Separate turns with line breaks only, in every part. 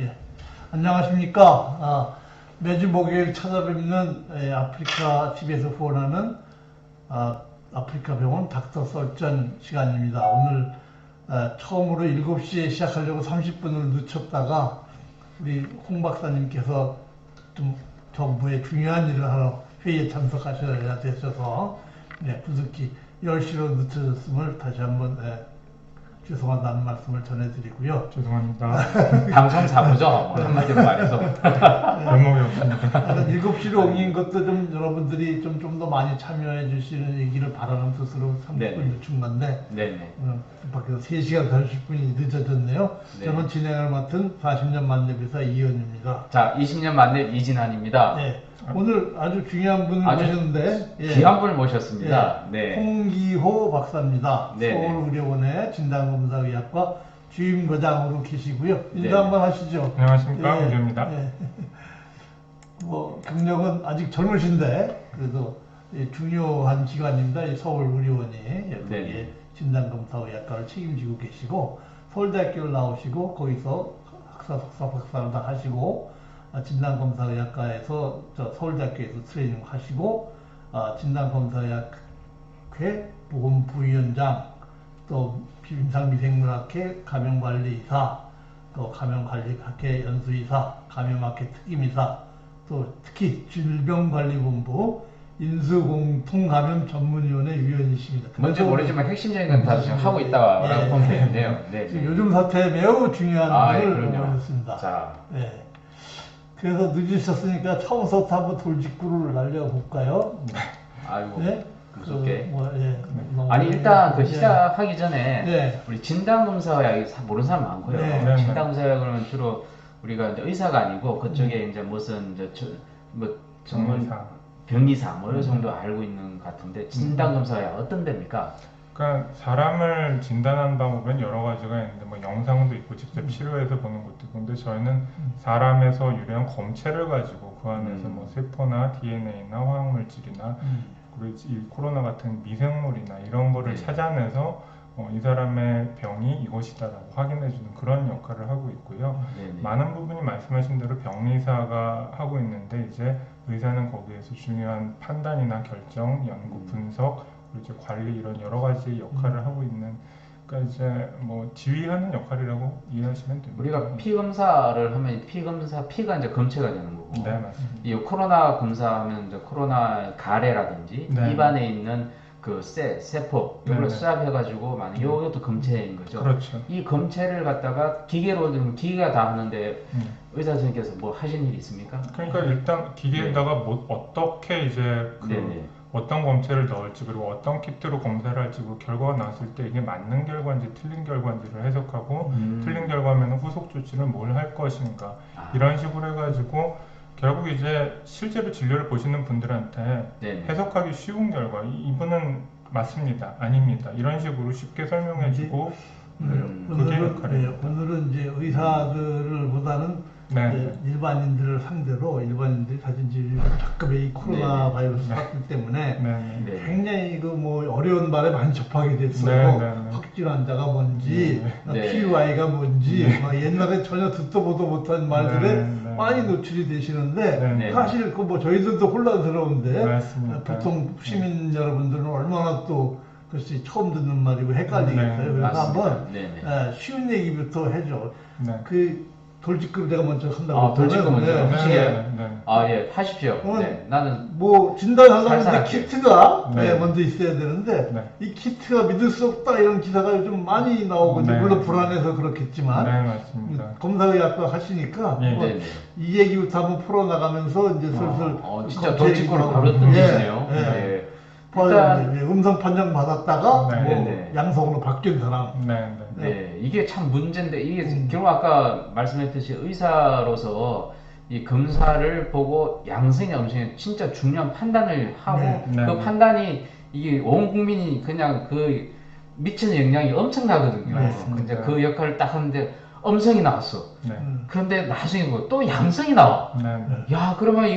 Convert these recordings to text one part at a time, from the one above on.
예. 안녕하십니까. 매주 목요일 찾아뵙는 아프리카 TV에서 후원하는 아프리카 병원 닥터 설전 시간입니다. 오늘 처음으로 7시에 시작하려고 30분을 늦췄다가 우리 홍 박사님께서 좀 정부의 중요한 일을 하러 회의에 참석하셔야 되셔서 부득이 10시로 늦춰졌음을 다시 한번 죄송하다는 말씀을 전해드리고요.
죄송합니다.
방송사고죠. 한마디로 말해서.
면목이 없습니다.
7시로 옮긴 것도 좀 여러분들이 좀 더 많이 참여해 주시는 얘기를 바라는 뜻으로 30분
네네.
늦춘 건데
네네.
밖에서 3시간 30분이 늦어졌네요.
네.
저는 진행을 맡은 40년 만렙의사 이현입니다.
자, 20년 만렙 이진환입니다.
네. 오늘 아주 중요한 분을
아주
모셨는데
귀한 분을 모셨습니다. 네.
홍기호 박사입니다.
네네.
서울의료원의 진단검사의학과 주임과장으로 계시고요. 인사
네네.
한번 하시죠.
안녕하십니까,
예,
우재입니다.
예. 뭐 경력은 아직 젊으신데 그래도 중요한 기관입니다. 이 서울의료원이
네네.
진단검사의학과를 책임지고 계시고 서울대학교를 나오시고 거기서 학사, 석사, 박사를 다 하시고 진단검사의학과에서 서울대학교에서 트레이닝 하시고 진단검사의학회 보건부위원장 또 임상미생물학회 감염관리이사 또 감염관리학회 연수이사 감염학회 특임이사 또 특히 질병관리본부 인수공통감염 전문위원회 위원이십니다.
뭔지 모르지만 핵심적인 건 다 지금 하고 있다고 보면 되는데요. 네.
지금 요즘 사태에 매우 중요한
예,
분을
그럼요.
모셨습니다.
자,
네. 그래서 늦으셨으니까 처음부터 한번 돌직구를 날려볼까요?
아이고,
네?
무섭게.
너무
아니, 일단 그
예.
시작하기 전에
네.
우리 진단검사약 모르는 사람 많고요.
네.
진단검사약은 주로 우리가 이제 의사가 아니고 그쪽에 이제 무슨 뭐 전문 병리사 뭐 이런 정도 알고 있는 것 같은데 진단검사약 어떤 데입니까?
그러니까 사람을 진단하는 방법은 여러 가지가 있는데 뭐 영상도 있고 직접 치료해서 보는 것도 있고 근데 저희는 사람에서 유래한 검체를 가지고 그 안에서 뭐 세포나 DNA나 화학물질이나 그리고 이 코로나 같은 미생물이나 이런 거를
네.
찾아내서 이 사람의 병이 이것이다라고 확인해주는 그런 역할을 하고 있고요.
네네.
많은 부분이 말씀하신 대로 병리사가 하고 있는데 이제 의사는 거기에서 중요한 판단이나 결정, 연구, 분석, 그리고 이제 관리 이런 여러 가지 역할을 하고 있는 그러니까 이제 뭐 지휘하는 역할이라고 이해하시면 됩니다.
우리가 피 검사를 하면 피가 이제 검체가 되는 거고.
네, 맞습니다.
이 코로나 검사하면 이제 코로나 가래라든지
네.
입안에 있는 그 세포 이걸
네.
수합해가지고 만약 이것도 검체인 거죠.
그렇죠.
이 검체를 갖다가 기계로 들으면 기계가 다 하는데 의사 선생님께서 뭐 하신 일이 있습니까?
그러니까 일단 기계에다가 뭐 어떻게 이제 그
네네.
어떤 검체를 넣을지 그리고 어떤 키트로 검사를 할지 그 결과가 나왔을 때 이게 맞는 결과인지 틀린 결과인지를 해석하고 틀린 결과면 후속 조치를 뭘 할 것인가 이런 식으로 해가지고 결국 이제 실제로 진료를 보시는 분들한테
네네.
해석하기 쉬운 결과 이분은 맞습니다 아닙니다 이런 식으로 쉽게 설명해주고 그게 역할입니다.
오늘은 이제 의사들을 보다는
네.
일반인들을 상대로 일반인들이 가진 각급의 이 코로나
네.
바이러스 사태 때문에
네.
네.
굉장히 그 뭐 어려운 말에 많이 접하게 됐어요.
네.
확진 환자가 뭔지,
네.
PUI가 뭔지, 막 옛날에 전혀 듣도 보도 못한 말들에
네.
많이 노출이 되시는데
네.
사실 그 뭐 저희들도 혼란스러운데
맞습니다.
보통 시민 여러분들은 얼마나 또 글쎄 처음 듣는 말이고 헷갈리겠어요.
네.
그래서
맞습니다.
한번
네네.
쉬운 얘기부터 해줘.
네.
그 돌직구를 내가 먼저 한다고.
돌직구 먼저
네.
하시게.
네.
예, 하십시오. 네. 나는
뭐 진단하려면
살살하게.
키트가
네.
먼저 있어야 되는데
네.
이 키트가 믿을 수 없다 이런 기사가 요즘 많이 나오거든요.
네.
물론 불안해서 그렇겠지만
네, 맞습니다.
검사의학과 하시니까
네.
뭐
네네.
이 얘기부터 한번 풀어나가면서 이제 슬슬
진짜
검체
돌직구를
얘기하고.
바로 던지시네요.
예, 예.
네.
일단 음성 판정 받았다가
네.
뭐
네.
양성으로 바뀐 사람.
네.
네, 이게 참 문제인데 이게 결국 아까 말씀했듯이 의사로서 이 검사를 보고 양성이 음성이 진짜 중요한 판단을 하고
네.
네.
그 판단이 이게 온 국민이 그냥 그 미치는 영향이 엄청나거든요.
맞습니다.
근데 그 역할을 딱 하는데 음성이 나왔어.
네.
그런데 나중에 또 양성이 나와.
네. 네.
야, 그러면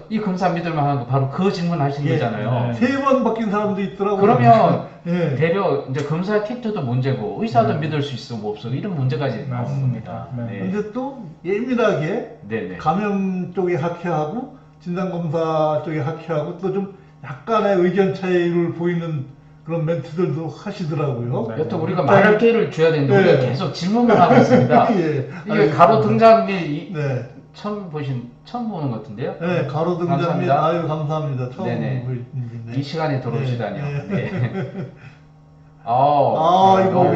이 검사 믿을 만한 거 바로 그 질문 하신
예.
거잖아요.
네.
3번 바뀐 사람도 있더라고요.
그러면
예.
대려 이제 검사 키트도 문제고 의사도 믿을 수 있어 뭐 없어 이런 문제까지 나옵니다.
네.
네.
근데 또 예민하게
네네.
감염 쪽에 학회하고 진단검사 쪽에 학회하고 또 좀 약간의 의견 차이를 보이는 그런 멘트들도 하시더라고요.
네.
여튼 우리가 말할 기회를 줘야 되는데
네.
우리가 계속 질문만 하고 있습니다.
예.
이게 가로 등장 및
네.
처음 보는 것 같은데요?
네, 가로 등장 및
감사합니다.
아유 감사합니다. 처음
네네.
보이는데.
이 시간에 들어오시다니요.
네.
네.
이거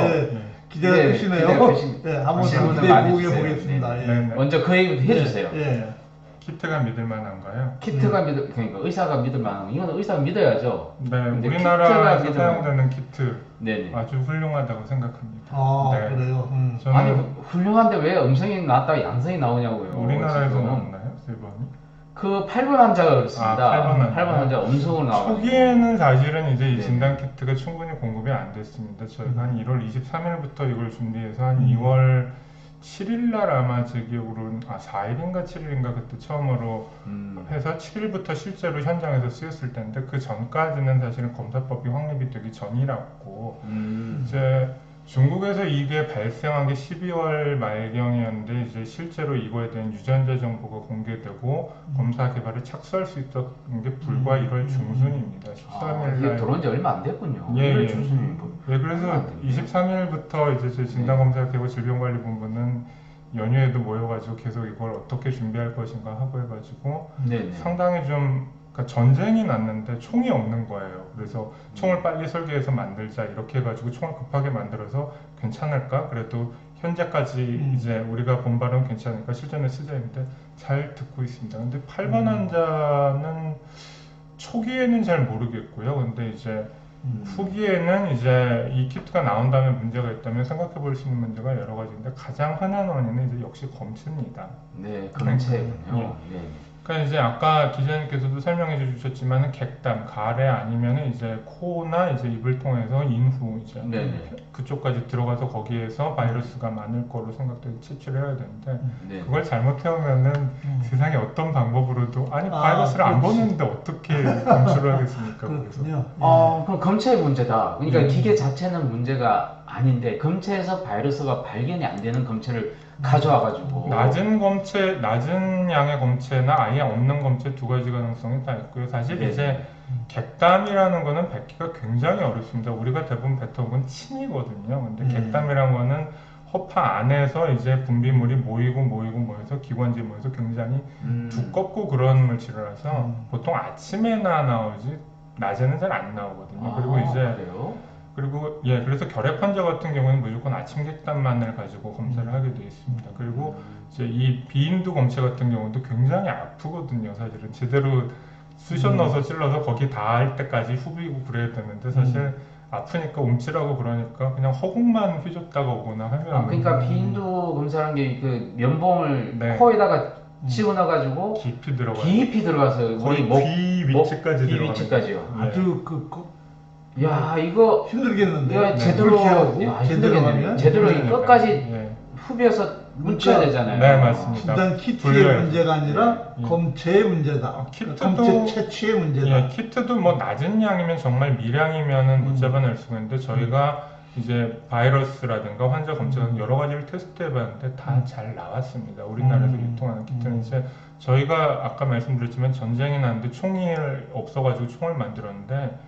네.
기대가
네,
크시네요.
기대가 크십니다.
네, 한번
질문을
기대해
많이
보게
주세요.
보겠습니다.
네.
예.
네.
먼저 그 얘기부터 해주세요.
예.
키트가 믿을 만한가요?
키트가 그러니까 의사가 믿을 만한 거. 이건 의사가 믿어야죠.
네,
근데
우리나라에서
키트가
사용되는 키트
네네.
아주 훌륭하다고 생각합니다.
아, 그래요.
저는
아니 훌륭한데 왜 음성이 나왔다가 양성이 나오냐고요.
우리나라에서
지금.
나왔나요? 세 번이?
그 8번 환자가 그렇습니다.
아, 8번 환자.
환자 음성으로 나와요.
초기에는 사실은 이제 이
네.
진단 키트가 충분히 공급이 안 됐습니다. 저희가 한 1월 23일부터 이걸 준비해서 한
음.
2월 7일 날 아마 제 기억으로는 4일인가 7일인가 그때 처음으로 해서 7일부터 실제로 현장에서 쓰였을 텐데 그 전까지는 사실은 검사법이 확립이 되기 전이라고 이제 중국에서 이게 발생한 게 12월 말경이었는데 이제 실제로 이거에 대한 유전자 정보가 공개되고 검사 개발에 착수할 수 있었던 게 불과 1월 중순입니다. 13일
이게
날.
들어온 지 얼마 안 됐군요.
예,
이걸
예.
중순이 뭐.
네, 그래서 23일부터 이제 제 진단검사개고 질병관리본부는 연휴에도 모여가지고 계속 이걸 어떻게 준비할 것인가 하고 해가지고
네네.
상당히 좀 그러니까 전쟁이 났는데 총이 없는 거예요. 그래서 총을 빨리 설계해서 만들자 이렇게 해가지고 총을 급하게 만들어서 괜찮을까? 그래도 현재까지 이제 우리가 본 바로는 괜찮으니까 실전에 쓰자 했는데 잘 듣고 있습니다. 근데 8번 환자는 초기에는 잘 모르겠고요. 근데 이제 후기에는 이제 이 키트가 나온 다음에 문제가 있다면 생각해 볼 수 있는 문제가 여러 가지인데 가장 흔한 원인은 이제 역시 검체입니다.
네, 검체군요. 네.
그러니까 이제 아까 기자님께서도 설명해 주셨지만 객담, 가래 아니면 이제 코나 이제 입을 통해서 인후 이제
네네.
그쪽까지 들어가서 거기에서 바이러스가 많을 거로 생각돼서 채취를 해야 되는데
네.
그걸 잘못해오면은 세상에 어떤 방법으로도 아니 바이러스를 안
그렇지.
보는데 어떻게 검출을 하겠습니까? 거기서.
그렇군요.
그럼 검체의 문제다. 그러니까 기계 자체는 문제가 아닌데 검체에서 바이러스가 발견이 안 되는 검체를 가져와가지고
낮은 양의 검체나 아예 없는 검체 두 가지 가능성이 다 있고요. 사실
네.
이제 객담이라는 거는 뱉기가 굉장히 어렵습니다. 우리가 대부분 뱉어본 건 침이거든요. 근데 객담이라는 거는 허파 안에서 이제 분비물이 모여서 기관지 모여서 굉장히 두껍고 그런 물질이라서 보통 아침에나 나오지 낮에는 잘 안 나오거든요. 그리고 이제
그래요?
그리고 예 그래서 결핵 환자 같은 경우는 무조건 아침 객담만을 가지고 검사를 하게 되어 있습니다. 그리고 이제 이 비인두 검체 같은 경우도 굉장히 아프거든요. 사실은 제대로 쑤셔 넣어서 찔러서 거기 닿을 때까지 후비고 그래야 되는데 사실 아프니까 움찔하고 그러니까 그냥 허공만 휘젓다가 오거나 하면
그러니까 비인두 검사라는 게 그 면봉을
네.
코에다가 집어넣어가지고
깊이 들어가요.
깊이 들어가서
거의
우리
귀 위치까지
귀 위치까지요.
네.
아주
야 이거
힘들겠는데.
이거 제대로
하고
야,
제대로
힘들겠네요.
하면
제대로 이
힘드니까.
끝까지
예.
후벼서 묻혀야 되잖아요.
네, 맞습니다.
진단 키트의
불려야죠.
문제가 아니라
예.
검체의 문제다.
키트도-
검체 채취의 문제다.
예, 키트도 뭐 낮은 양이면 정말 미량이면은 못 잡아낼 수가 있는데 저희가 이제 바이러스라든가 환자 검체 같은 여러 가지를 테스트해봤는데 다 잘 나왔습니다. 우리나라에서 유통하는 키트는 이제 저희가 아까 말씀드렸지만 전쟁이 났는데 총이 없어가지고 총을 만들었는데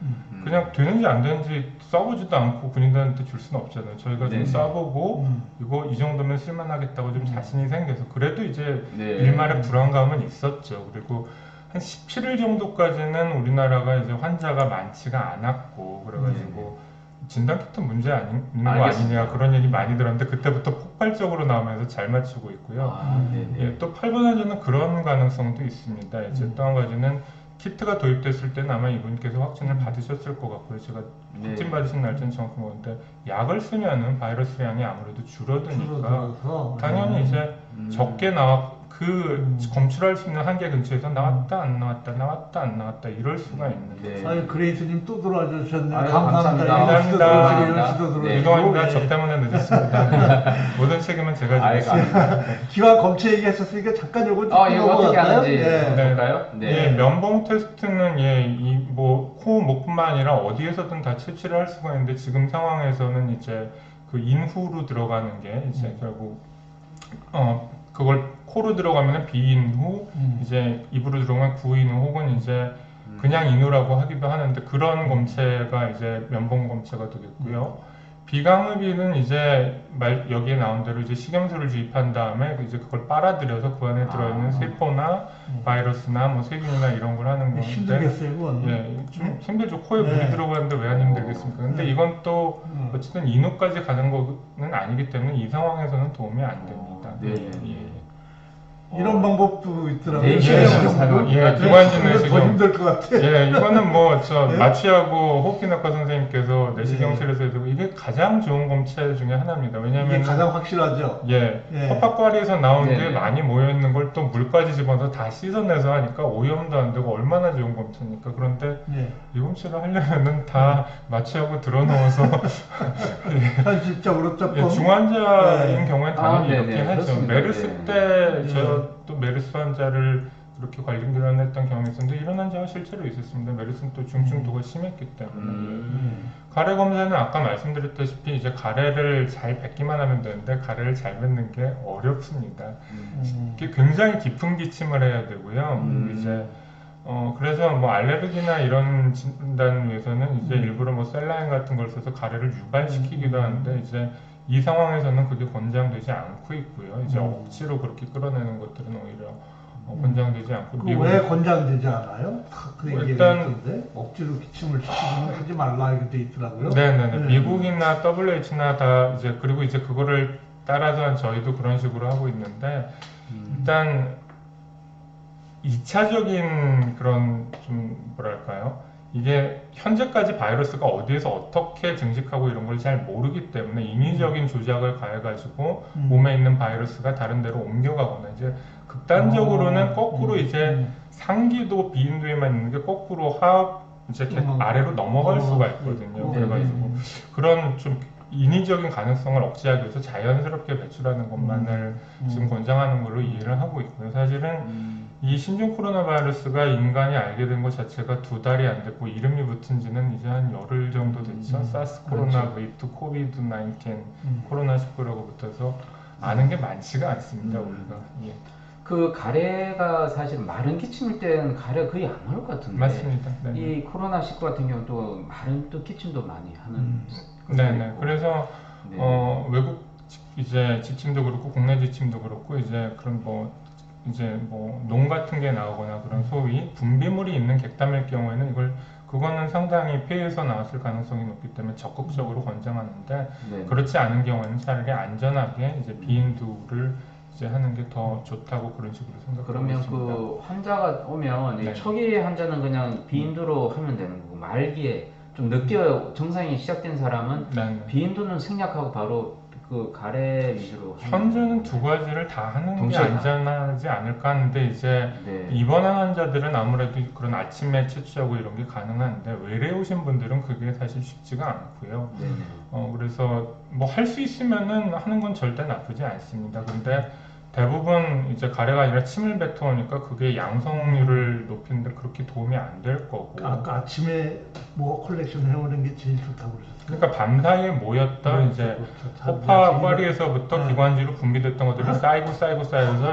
그냥 되는지 안 되는지 써보지도 않고 군인들한테 줄 수는 없잖아요. 저희가 좀
네네.
써보고 이거 이 정도면 쓸만하겠다고 좀 자신이 생겨서 그래도 이제
네.
일말의 불안감은 있었죠. 그리고 한 17일 정도까지는 우리나라가 이제 환자가 많지가 않았고 그래가지고 진단 키트 문제 있는 거
알겠습니다.
아니냐 그런 얘기 많이 들었는데 그때부터 폭발적으로 나오면서 잘 맞추고 있고요.
네네.
예, 또 8번 환자는 그런 가능성도 있습니다. 이제 또 한 가지는 키트가 도입됐을 때는 아마 이분께서 확진을 받으셨을 것 같고요. 제가
네.
확진 받으신 날짜는 정확히 모르는데 약을 쓰면은 바이러스 양이 아무래도 줄어드니까
줄어들어서
당연히 이제 적게 나와 그 검출할 수 있는 한계 근처에서 나왔다 안 나왔다 나왔다 안 나왔다 이럴 수가 있는데
네.
아유 그레이스님 또 들어와주셨네요.
아유,
감사합니다.
감사합니다.
연시도 들어오시고.
죄송합니다.
예.
저 때문에 늦었습니다. 모든 책임은 제가 지고
아이고,
있습니다.
기왕 검체 얘기하셨으니까 잠깐 요거 좀
이거 어떻게
넘어갈까요?
하는지
예.
볼까요?
예, 면봉 테스트는 코, 목뿐만 아니라 어디에서든 다 채취를 할 수가 있는데 지금 상황에서는 이제 그 인후로 들어가는 게 이제 결국 그걸 코로 들어가면 비인후, 이제 입으로 들어가면 구인후 혹은 이제 그냥 인후라고 하기도 하는데 그런 검체가 이제 면봉 검체가 되겠고요. 비강흡입은 이제 여기에 나온 대로 이제 식염수를 주입한 다음에 이제 그걸 빨아들여서 그 안에 들어있는 세포나 바이러스나 뭐 세균이나 이런 걸 하는 건데
힘들겠어요, 그건.
예, 좀 힘들죠. 코에
네.
물이 들어가는데 왜 안 힘들겠습니까? 근데 이건 또 어쨌든 인후까지 가는 거는 아니기 때문에 이 상황에서는 도움이 안 됩니다.
네.
예.
이런 방법도 있더라고요.
내시경을
내시경도.
사용하는
예, 기관지
그거 더
내시경.
힘들 것 같아.
예, 이거는 뭐 저
네?
마취하고 호흡기내과 선생님께서 내시경실에서 해도 이게 가장 좋은 검체 중에 하나입니다.
이게
왜냐하면
가장 확실하죠.
예,
예.
헛박과리에서 나온 게
네네.
많이 모여 있는 걸 또 물까지 집어서 다 씻어내서 하니까 오염도 안 되고 얼마나 좋은 검체입니까? 그런데
예.
이 검체를 하려면은 다 마취하고 들어넣어서
현실적으로 조금
예, 중환자인
네.
경우에 당연히
아,
이렇게
네네,
하죠.
그렇습니다.
메르스
네.
때
네.
저도 메르스 환자를 그렇게 관리교환했던 경험이 있었는데 이런 환자가 실제로 있었습니다. 메르스는 또 중증도가 심했기 때문에. 가래 검사는 아까 말씀드렸다시피 이제 가래를 잘 뱉기만 하면 되는데 가래를 잘 뱉는 게 어렵습니다. 이게 굉장히 깊은 기침을 해야 되고요. 이제 그래서 뭐 알레르기나 이런 진단 위해서는 이제 일부러 뭐 셀라인 같은 걸 써서 가래를 유발시키기도 하는데 이제 이 상황에서는 그게 권장되지 않고 있고요. 이제 억지로 그렇게 끌어내는 것들은 오히려 권장되지 않고
왜 권장되지 않아요? 그 얘기가
일단-
있던데 억지로 기침을 시키면 하지 말라 이렇게 돼 있더라고요.
네네네.
네.
미국이나 WH나 다 이제 그리고 이제 그거를 따라서 저희도 그런 식으로 하고 있는데 일단 2차적인 그런 좀 뭐랄까요? 이게 현재까지 바이러스가 어디에서 어떻게 증식하고 이런 걸 잘 모르기 때문에 인위적인 조작을 가해가지고 몸에 있는 바이러스가 다른 데로 옮겨가거나 이제 극단적으로는 거꾸로 이제 상기도 비인도에만 있는 게 거꾸로 이제 이렇게 아래로 넘어갈 수가 있거든요. 그래가지고 그런 좀 인위적인 가능성을 억제하기 위해서 자연스럽게 배출하는 것만을 지금 권장하는 걸로 이해를 하고 있고요. 사실은 이 신종 코로나 바이러스가 인간이 알게 된 것 자체가 2달이 안 됐고 이름이 붙은 지는 이제 한 열흘 정도 됐죠. 사스 코로나 V2 코비드 19 코로나 19라고 붙어서 아는 게 많지가 않습니다. 우리가. 예.
그 가래가 사실 마른 기침일 때는 가래가 거의 안 나올 것 같은데
맞습니다. 네네.
이 코로나19 같은 경우는 또 마른 또 기침도 많이 하는
네네.
있고.
그래서
네.
외국 이제 지침도 그렇고 국내 지침도 그렇고 이제 그런 이제 농 같은 게 나오거나 그런 소위 분비물이 있는 객담일 경우에는 그거는 상당히 폐에서 나왔을 가능성이 높기 때문에 적극적으로 권장하는데
네.
그렇지 않은 경우에는 차라리 안전하게 이제 비인두를 이제 하는 게 더 좋다고 그런 식으로 생각하고
그러면
있습니다.
그 환자가 오면 이
네.
초기 환자는 그냥 비인두로 하면 되는 거고 말기에 좀 늦게 정상이 시작된 사람은
네.
비인두는 생략하고 바로 그 가래 위주로 하면
현재는 두 가지를 다 하는 게
동시에 다.
안전하지 않을까 하는데 이제
네.
입원한 환자들은 아무래도 그런 아침에 채취하고 이런 게 가능한데 외래 오신 분들은 그게 사실 쉽지가 않고요.
네네.
그래서 뭐 할 수 있으면은 하는 건 절대 나쁘지 않습니다. 근데 대부분 이제 가래가 아니라 침을 뱉어오니까 그게 양성률을 높이는데 그렇게 도움이 안 될 거고.
아까 아침에 뭐 컬렉션 해오는 게 제일 좋다고 그러셨어요.
그러니까 밤사이에 모였던
네,
이제
그렇죠.
호파과리에서부터
네.
기관지로 분비됐던 것들이 쌓여서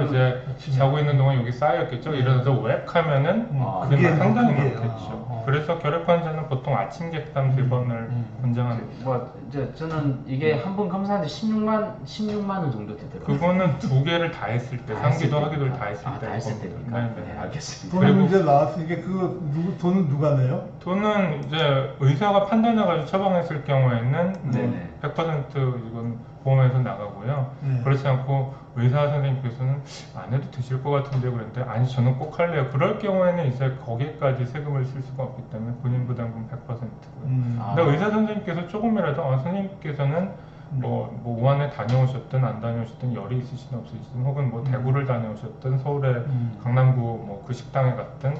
이제
아침에.
자고 있는 동안 여기 쌓였겠죠. 이러면서 웩 하면은
아,
그게
그게
상당히
그게,
많겠죠. 그래서 결핵 환자는 보통 아침 객담 3번을 권장합니다.
뭐 이제 저는 이게 한 번 검사하는데 16만 원 정도 되더라고요.
그거는 두 개를 다 했을 때,
다 했을
상기도
때입니까?
하기도 다 했을 때.
다 했을
겁니다.
때입니까?
네,
네,
네.
알겠습니다.
돈은
그리고-
이제 나왔으니까 돈은 누가 내요?
돈은 이제 의사가 판단해가지고 처방했을 경우에는
네네.
100% 이건 보험에서 나가고요.
네.
그렇지 않고 의사 선생님께서는 안 해도 되실 것 같은데 그랬는데 아니 저는 꼭 할래요. 그럴 경우에는 이제 거기까지 세금을 쓸 수가 없기 때문에 본인 부담금 100%고요.
아.
근데 의사 선생님께서 조금이라도 선생님께서는 뭐 우한에 다녀오셨든 안 다녀오셨든 열이 있으시든 없으시든 혹은 뭐 대구를 다녀오셨든 서울의 강남구 뭐 그 식당에 갔든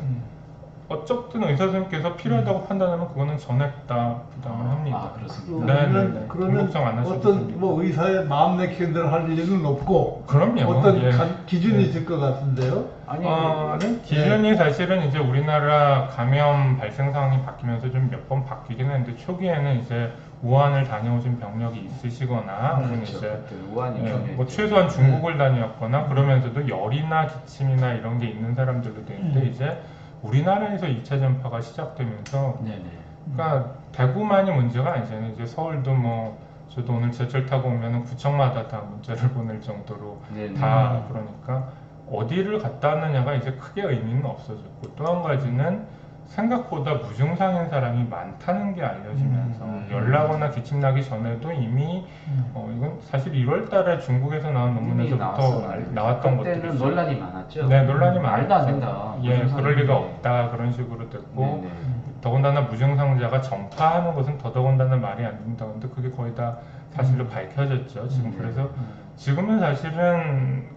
어쨌든 의사 선생님께서 필요하다고 판단하면 그거는 전액 다 부담을 합니다.
아, 그렇습니다.
네.
그러면
걱정 안 하셔도
어떤
됩니다.
뭐 의사의 마음 내키는 대로 할 일은 없고
그럼요.
어떤
예.
기준이 있을 것 같은데요.
아니
네, 기준이 사실은 이제 우리나라 감염 발생 상황이 바뀌면서 좀 몇 번 바뀌긴 했는데 초기에는 이제 우한을 다녀오신 병력이 있으시거나 혹은
그렇죠.
이제
그때 우한이
예,
병력이
뭐 최소한 중국을 다녔거나 그러면서도 열이나 기침이나 이런 게 있는 사람들도 되는데 이제 우리나라에서 2차 전파가 시작되면서
네네.
그러니까 대구만이 문제가 아니잖아요. 이제 서울도 뭐 저도 오늘 지하철 타고 오면은 구청마다 다 문자를 보낼 정도로
네네.
다 그러니까 어디를 갔다 왔느냐가 이제 크게 의미는 없어졌고 또 한 가지는 생각보다 무증상인 사람이 많다는 게 알려지면서 열나거나 기침나기 전에도 이미 이건 사실 1월 달에 중국에서 나온 논문에서부터 나왔던
그때는
것들이죠.
논란이 많았죠.
네, 논란이
말도 안
많았죠.
된다.
예,
무증상인데.
그럴 리가 없다 그런 식으로 됐고
네네.
더군다나 무증상자가 전파하는 것은 더더군다나 말이 안 된다. 근데 그게 거의 다 사실로 밝혀졌죠. 지금 그래서 지금은 사실은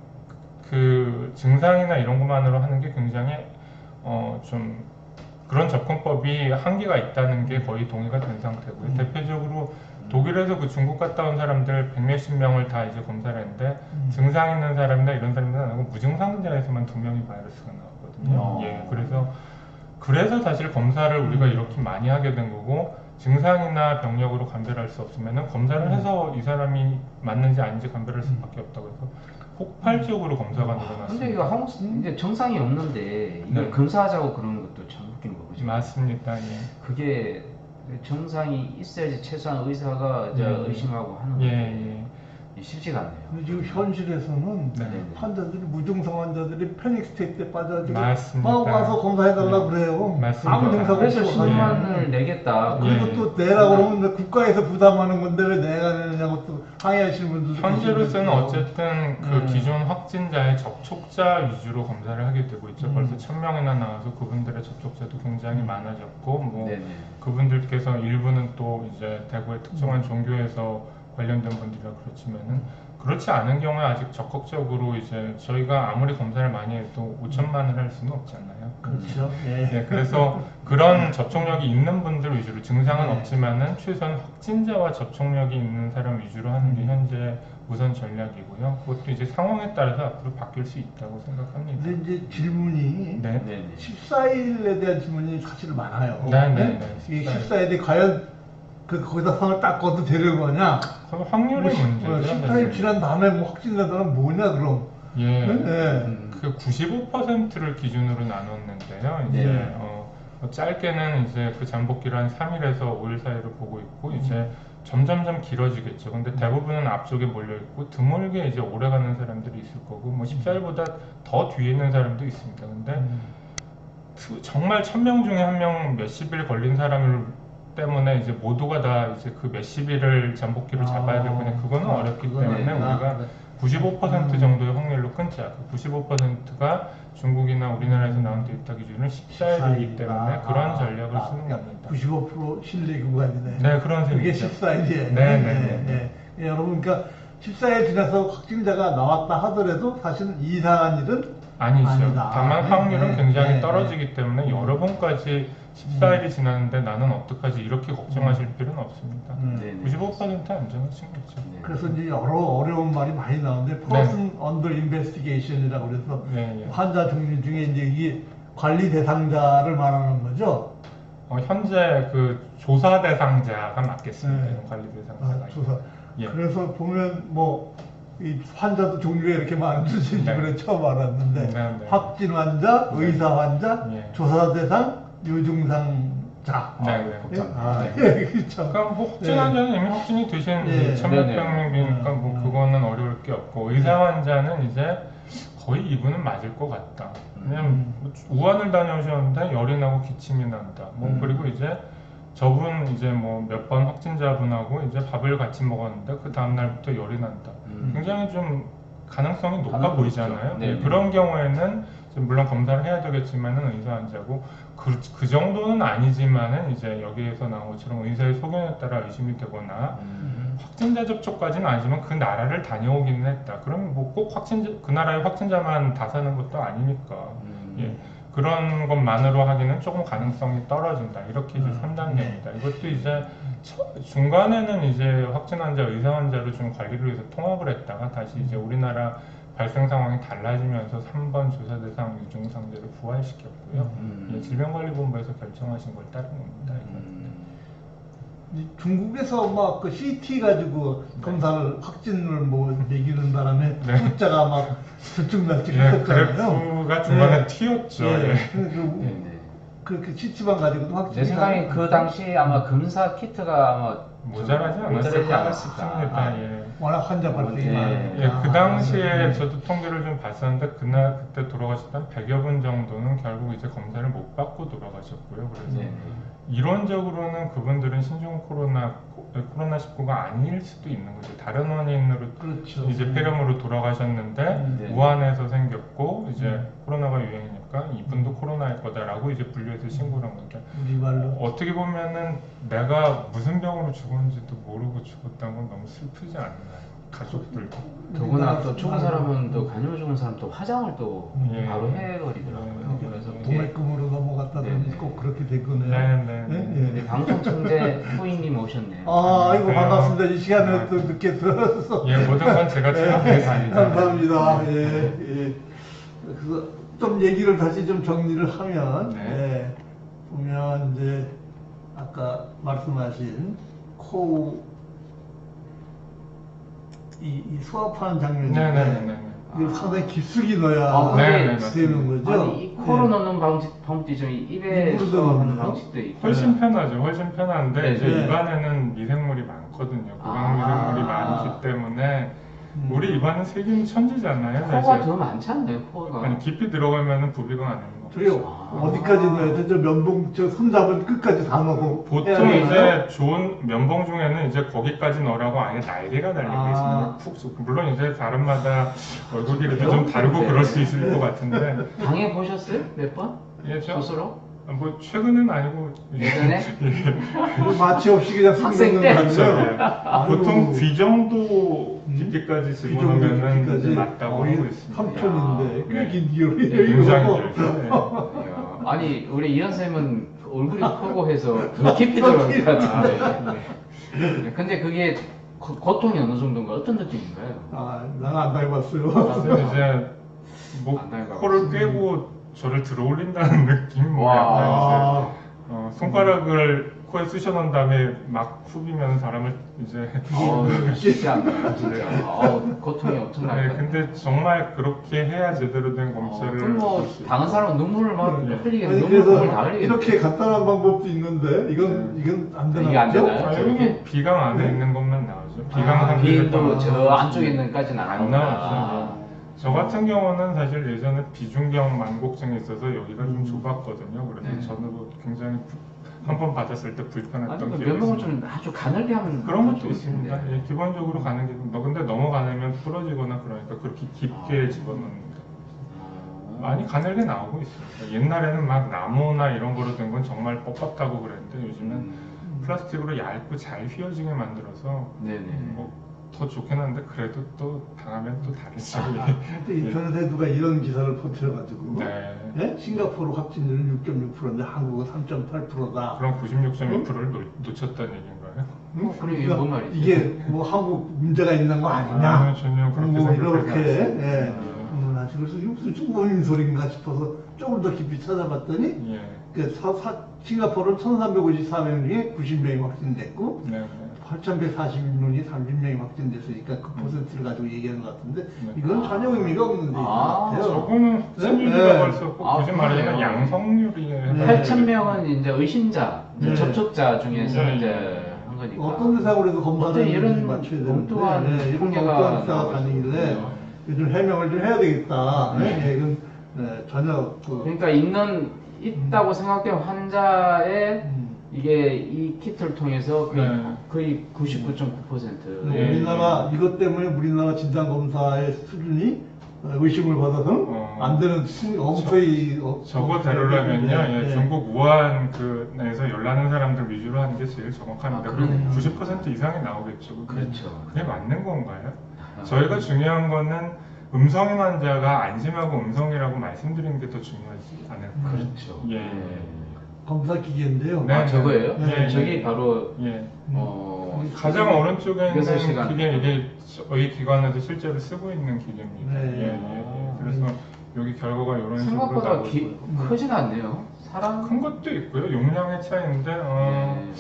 그 증상이나 이런 것만으로 하는 게 굉장히 좀 그런 접근법이 한계가 있다는 게 거의 동의가 된 상태고요. 대표적으로 독일에서 그 중국 갔다 온 사람들 100몇십 명을 다 이제 검사를 했는데 증상 있는 사람이나 이런 사람들은 아니고 무증상자에서만 2명이 바이러스가 나왔거든요. 예, 그래서 사실 검사를 우리가 이렇게 많이 하게 된 거고 증상이나 병력으로 감별할 수 없으면 검사를 해서 이 사람이 맞는지 아닌지 감별할 수밖에 없다고 해서 폭발적으로 검사가 늘어났습니다.
근데 이거 한국 이제 정상이 없는데 이걸
네.
검사하자고 그러는 것도 참 웃긴 거죠.
맞습니다. 예.
그게 정상이 있어야지 최소한 의사가 이제 의심하고 하는
예,
건데
예.
쉽지가 않네요.
근데 지금 현실에서는
네.
환자들이 무증상 환자들이 패닉 스테이트에 빠져가지고
맞습니다.
막 와서 검사해달라
네.
그래요.
맞습니다.
아무 증상
그래서
없이
10만을 내겠다.
그리고
예.
또 내라고 그러면 국가에서 부담하는 건데 왜 내가 내느냐고 또 항의하시는 분들도
현재로서는
계시고.
어쨌든 그 기존 확진자의 접촉자 위주로 검사를 하게 되고 있죠. 벌써 1000명이나 나와서 그분들의 접촉자도 굉장히 많아졌고 뭐
네네.
그분들께서 일부는 또 이제 대구의 특정한 종교에서 관련된 분들이라 그렇지만은 그렇지 않은 경우에 아직 적극적으로 이제 저희가 아무리 검사를 많이 해도 5천만을 할 수는 없잖아요.
그렇죠. 예.
네, 그래서 그런 접촉력이 있는 분들 위주로 증상은 없지만은 최소한 확진자와 접촉력이 있는 사람 위주로 하는 게 현재 우선 전략이고요. 그것도 이제 상황에 따라서 앞으로 바뀔 수 있다고 생각합니다.
근데 이제 질문이
네.
네네.
14일에 대한 질문이 사실 많아요.
네.
이 14일이 과연 거기다 선을 딱 꺼도 되는 거냐?
그건 확률의 문제죠.
14일
사실.
지난 다음에 뭐 확진자들은 뭐냐 그럼?
예.
네.
그 95%를 기준으로 나눴는데요. 이제
네.
짧게는 이제 그 잠복기를 한 3일에서 5일 사이로 보고 있고 이제 점점점 길어지겠죠. 근데 대부분은 앞쪽에 몰려 있고 드물게 이제 오래 가는 사람들이 있을 거고 뭐 14일보다 더 뒤에 있는 사람도 있습니다. 근데 정말 1000명 중에 한 명 몇십 일 걸린 사람을 때문에 이제 모두가 다 이제 그 몇십 일을 잠복기로 잡아야 될 거냐 그거는 어렵기 때문에 우리가 95% 정도의 확률로 끊자. 그 95%가 중국이나 우리나라에서 나온 데이터 기준은 14일이기 때문에 그런 전략을 쓰는 겁니다.
95% 신뢰 구간이네.
네, 그런
그게
셈이죠.
14일이에요.
네.
여러분, 그러니까 14일 지나서 확진자가 나왔다 하더라도 사실은 이상한 일은
아니죠.
아니다.
다만 확률은
네,
굉장히
네,
떨어지기 때문에 여러 번까지 14일이 지났는데 나는 어떡하지 이렇게 걱정하실 필요는 없습니다.
네네.
95% 안전하신 거죠.
네.
그래서 이제 여러 어려운 말이 많이 나오는데 person under investigation이라고 그래서
네.
환자 종류 중에 이제 이게 관리 대상자를 말하는 거죠.
현재 그 조사 대상자가 맞겠습니다.
네.
이런 관리 대상자가.
조사.
예.
그래서 보면 뭐 이 환자도 종류가 이렇게 많은지
네.
그래 처음 알았는데
네.
확진 환자, 의사 환자,
예.
조사 대상, 유증상자.
네.
아,
네.
예, 그렇죠.
그러니까 뭐 확진 환자는 이미 확진이 되신
네.
1600명이니까 뭐 그거는 어려울 게 없고 의사 환자는 이제 거의 이분은 맞을 것 같다. 왜냐면 우한을 다녀오셨는데 열이 나고 기침이 난다. 뭐 그리고 이제 저분 이제 뭐 몇 번 확진자분하고 이제 밥을 같이 먹었는데 그 다음 날부터 열이 난다. 굉장히 좀 가능성이 높아
가능성이
보이잖아요.
있죠. 네.
그런 경우에는 물론 검사를 해야 되겠지만은 의사 환자고 그 정도는 아니지만은 이제 여기에서 나온 것처럼 의사의 소견에 따라 의심이 되거나 확진자 접촉까지는 아니지만 그 나라를 다녀오기는 했다. 그러면 뭐 꼭 그 나라의 확진자만 다 사는 것도 아니니까. 예. 그런 것만으로 하기는 조금 가능성이 떨어진다. 이렇게 이제 3단계입니다. 이것도 이제 중간에는 이제 확진 환자, 의사 환자를 좀 관리를 위해서 통합을 했다가 다시 이제 우리나라 발생 상황이 달라지면서 3번 조사 대상 유증상자를 부활시켰고요. 예, 질병관리본부에서 결정하신 걸 따른 겁니다.
이 중국에서 막 그 CT 가지고 검사를 확진을 뭐 매기는 바람에
네.
숫자가 막 들쭉날쭉
예,
했었잖아요.
그래프가 중간에
네.
튀었죠.
예.
예.
그래서 그렇게 CT만 가지고도 확진이
내 생각에 그 당시 아마 검사 키트가 아마
모자라지
모자라지
않았을까
않았을까.
싶습니다. 예.
워낙 환자 발생이
예.
많으니까.
예, 그 당시에 저도 통계를 좀 봤었는데 그때 돌아가셨던 100여 분 정도는 결국 이제 검사를 못 받고 돌아가셨고요. 그래서
네.
이론적으로는 그분들은 신종 코로나19가 아닐 수도 있는 거죠. 다른 원인으로
그렇죠.
이제 폐렴으로 돌아가셨는데
네.
우한에서 생겼고 이제 코로나가 유행이니까 이분도 코로나일 거다라고 이제 분류해서 신고를 한 건데
우리말로.
어떻게 보면은 내가 무슨 병으로 죽었는지도 모르고 죽었다는 건 너무 슬프지 않나요? 가족들도.
더구나 또 죽은 사람은 또 간염 죽은 사람 또 화장을 또
예.
바로 해버리더라고요. 그래서 그게
동맥금으로 넘어갔다든지
네.
꼭 그렇게 될 거네요.
네.
예? 예.
방송 청재 후이님 오셨네요.
아, 아이고
네.
반갑습니다. 이 시간에 또 늦게 들어서.
예, 모든 건 제가 생각했습니다.
감사합니다. 예, 예. 그래서 좀 얘기를 다시 좀 정리를 하면,
네.
예, 보면 이제 아까 말씀하신 이 수압하는 장면인데
네네네.
이걸 상당히 깊숙이 넣어야
아,
네,
되는 거죠.
아니 이 코로 넣는 방법이 좀 입에
입으로
수업하는
넣는
방식도 있고.
훨씬 편하죠. 훨씬 편한데
네,
이제
네.
입안에는 미생물이 많거든요. 구강
아.
미생물이 많기 때문에 우리 입안은 세균이 천지잖아요.
코가
사실.
더 많지 않나요? 코가.
아니 깊이 들어가면은 부비가 안 되는 거.
저요 어디까지 넣어야 돼? 저 면봉 저 손잡은 끝까지 다 넣고
보통
해야 되나요?
이제 좋은 면봉 중에는 이제 거기까지 넣으라고 아예 날개가 달리고
아.
있습니다. 푹 쏙. 물론 이제 사람마다 얼굴 길이도
그래요?
좀 다르고
네.
그럴 수 있을 것 같은데.
당해 보셨어요? 몇 번?
예, 저
스스로?
뭐 최근은 아니고
예전에?
마취 없이 그냥
학생 때?
는
그렇죠. 예.
아이고.
보통 귀 정도 깊이까지 집어넣으면은
귀정도까지
맞다고 하고 있습니다.
3톤인데
네.
꽤 기울이
네,
굉장히 길죠.
이야, 아니 우리 이현 쌤은 얼굴이 크고 해서 더 깊이 들어갈 것 같은데. 네. 근데 그게 고통이 어느 정도인가 어떤 느낌인가요?
난안 당해봤어요.
근데 이제 뭐
안 당해봐요.
코를 꿰고 저를 들어올린다는 느낌 뭐
와.
약간 이제 손가락을 코에 쑤셔 넣은 다음에 막 후비면 사람을 이제
쉽지 않네요 진짜. 고통이 엄청날
네,
것 같아요.
근데 정말 그렇게 해야 제대로 된 검사를
그럼 뭐
할수
당한 사람은 눈물을 막
네.
흘리게
아니,
눈물 다
그래서
흘리게.
이렇게 간단한 방법도 있는데 이건 안 되나?
이게 안
보죠?
되나요?
아니,
저렇게?
이건 비강 안에 있는 것만 나오죠. 비강 상태에서
비인도 저 안쪽에 있는까지는 안
안
나오나.
나오죠. 저 같은 경우는 사실 예전에 비중경 만곡증이 있어서 여기가 좀 좁았거든요. 그래서
네.
저는 굉장히 한 번 받았을 때 불편했던
아니 그
기억이
면봉을
있습니다.
좀 아주 가늘게 하면
그런
더
것도
좋을
있습니다.
텐데.
예, 기본적으로 가는 게 근데 너무 가늘면 부러지거나 그러니까 그렇게 깊게 집어넣는 많이 가늘게 나오고 있습니다. 옛날에는 막 나무나 이런 거로 된 건 정말 뻣뻣하고 그랬는데 요즘은 플라스틱으로 얇고 잘 휘어지게 만들어서
네네.
뭐 더 좋긴 한데 그래도 또 당하면 또 다르죠.
근데 인터넷에 누가 이런 기사를 퍼뜨려가지고
네.
예? 싱가포르 확진율은 6.6%인데 한국은 3.8%다.
그럼 96.2%를 놓쳤다는 얘기인가요?
그럼 이게 뭔 말이지?
이게 뭐 한국 문제가 있는 거 아니냐?
아, 전혀 그렇게
뭐
생각하지
이렇게
않습니다.
예. 그래서 이게 무슨 중국인 소리인가 싶어서 조금 더 깊이 찾아봤더니
예.
싱가포르는 1,354명 중에 90명이 확진됐고
네.
8,140명이 30명이 확진됐으니까 그 퍼센트를 가지고 얘기하는 것 같은데
네.
이건 전혀 의미가 없는 얘기 같아요.
저거는
네?
확진율이라고 할 수 없고
아,
굳이 말하자면
그래요?
양성률이
네.
8,000명은 이제 의심자, 이제
네.
접촉자 중에서
네.
이제 한 거니까.
어떤 데서 그래도 검사를
어째 이런
맞춰야 되는데
엉뚱한
이런
통계가
엉뚱한 기사가
나오고
다니길래
있어요.
요즘 해명을 좀 해야 되겠다. 네. 이건 전혀
그러니까 있다고 생각된 환자의 이게 이 키트를 통해서 거의 99.9%.
예.
우리나라 이것 때문에 우리나라 진단 검사의 수준이 의심을 받아서 안 되는 엄소히
저거 다루려면요,
네.
중국 우한 그에서 열나는 사람들 위주로 하는 게 제일 정확합니다.
아,
그럼
그러네요.
90% 이상이 나오겠죠.
그렇죠.
그게 맞는 건가요? 저희가 중요한 거는 음성인 환자가 안심하고 음성이라고 말씀드리는 게 더 중요하지 않을까요?
그렇죠.
예.
검사 기계인데요.
네.
아, 저거예요?
네.
저기 바로
예.
가장
오른쪽에 있는
6시간.
이게 저희 기관에서 실제로 쓰고 있는 기계입니다.
네.
그래서 여기 결과가 이런 식으로
생각보다
나오고 있고.
크진 않네요. 사람
큰 것도 있고요. 용량의 차이인데
네.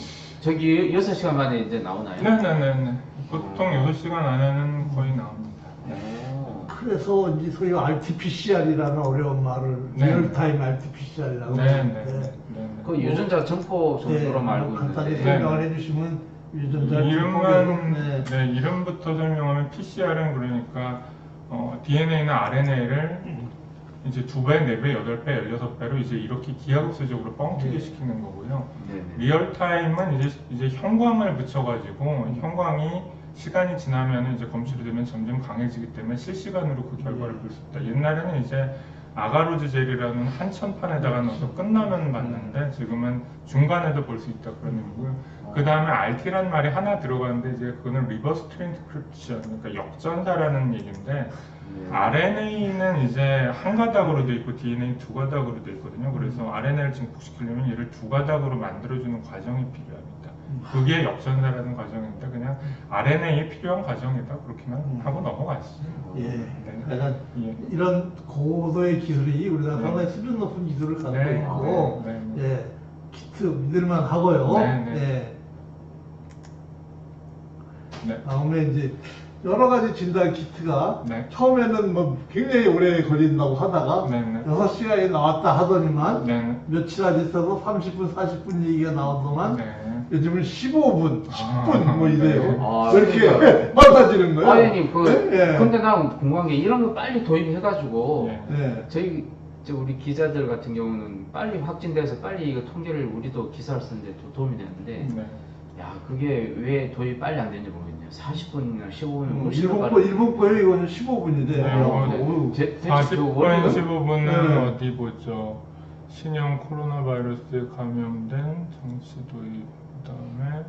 저기 6시간 만에 이제 나오나요?
네네네. 보통 6시간 안에는 거의 나옵니다.
오.
그래서 이제 소위 RT-PCR이라는 어려운 말을
네.
리얼타임 RT-PCR이라고
네네네.
그 유전자 점포 정도로 알고
뭐 간단히
있는데
설명을 해주시면 유전자
이름만
네.
네, 이름부터 설명하면 PCR은 그러니까 DNA나 RNA를 이제 2배, 4배, 8배, 16배로 이제 이렇게 기하급수적으로 뻥튀기 시키는 거고요.
네네.
리얼타임은 이제 형광을 붙여가지고 형광이 시간이 지나면 이제 검출이 되면 점점 강해지기 때문에 실시간으로 그 결과를 볼 수 있다. 옛날에는 이제 아가로즈 젤이라는 한천판에다가 넣어서 끝나면 봤는데 지금은 중간에도 볼 수 있다 그런 의미고요. 그 다음에 RT란 말이 하나 들어가는데 이제 그거는 리버스 트랜스크립션, 그러니까 역전사라는 얘기인데 RNA는 이제 한 가닥으로 돼 있고 DNA 두 가닥으로 돼 있거든요. 그래서 RNA를 증폭시키려면 얘를 두 가닥으로 만들어주는 과정이 필요합니다. 그게 역전사라는 과정인데 그냥 RNA에 필요한 과정이다 그렇게만 하고 넘어가시죠.
예.
네.
약간
예.
이런 고도의 기술이 우리나라
네.
상당히 수준 높은 기술을 갖고
네.
있고
네.
예. 키트 믿을만 하고요.
네. 네.
예.
네.
다음에 이제 여러 가지 진단 키트가
네.
처음에는 뭐 굉장히 오래 걸린다고 하다가
네, 네.
6시간이 나왔다 하더니만
네.
며칠 안 있어서 30분, 40분 얘기가 나오더만
네.
요즘은 15분, 10분 뭐
네.
이래요.
아,
이렇게
그러니까.
빨라지는 거예요.
아니
예.
근데 난 궁금한 게 이런 거 빨리 도입해가지고
예.
예.
우리 기자들 같은 경우는 빨리 확진돼서 빨리 이거 통계를 우리도 기사를 쓰는데 도움이 되는데
네.
야 그게 왜 도입이 빨리 안 되는지 모르겠네요. 40분이나 15분이면 훨씬 더
일본 거예요. 이거는 15분인데.
네, 40분,
원리가-
15분은
네.
어디 보죠. 신형 코로나 바이러스에 감염된 정치도입, 그 다음에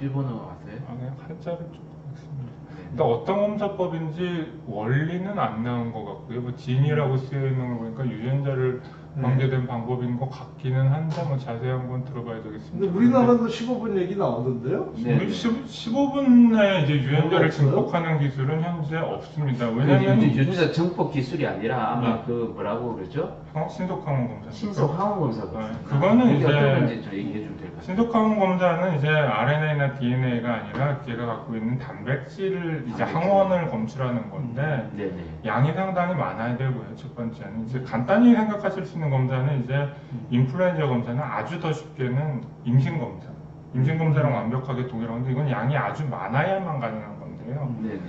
일본어 아세요?
그냥 한자를 좀 하겠습니다.
네.
근데 어떤 검사법인지 원리는 안 나온 것 같고요. 뭐 진이라고 쓰여 있는 걸 보니까 유전자를 관계된 방법인 것 같기는 한데 뭐 자세한 건 들어봐야 되겠습니다.
근데 우리나라도 15분 얘기 나오던데요?
네.
우리 15분에 이제 유전자를
없어요?
증폭하는 기술은 현재 없습니다. 왜냐면
유전자 정폭 기술이 아니라 아마
네.
그 뭐라고 그러죠?
신속항원 검사.
신속 항원 검사가
네,
있습니다.
그거는
그게
이제-
어떤 건지 좀 얘기해 주면 될 것 같아요.
신속항원 검사는 이제 RNA나 DNA가 아니라 걔가 갖고 있는 단백질을 이제 항원을 검출하는 건데
네네.
양이 상당히 많아야 되고요. 첫 번째는 이제 간단히 생각하실 수 있는 검사는 이제 인플루엔자 검사는 아주 더 쉽게는 임신 검사. 임신 검사랑 완벽하게 동일한데 이건 양이 아주 많아야만 가능한 건데요.
네네.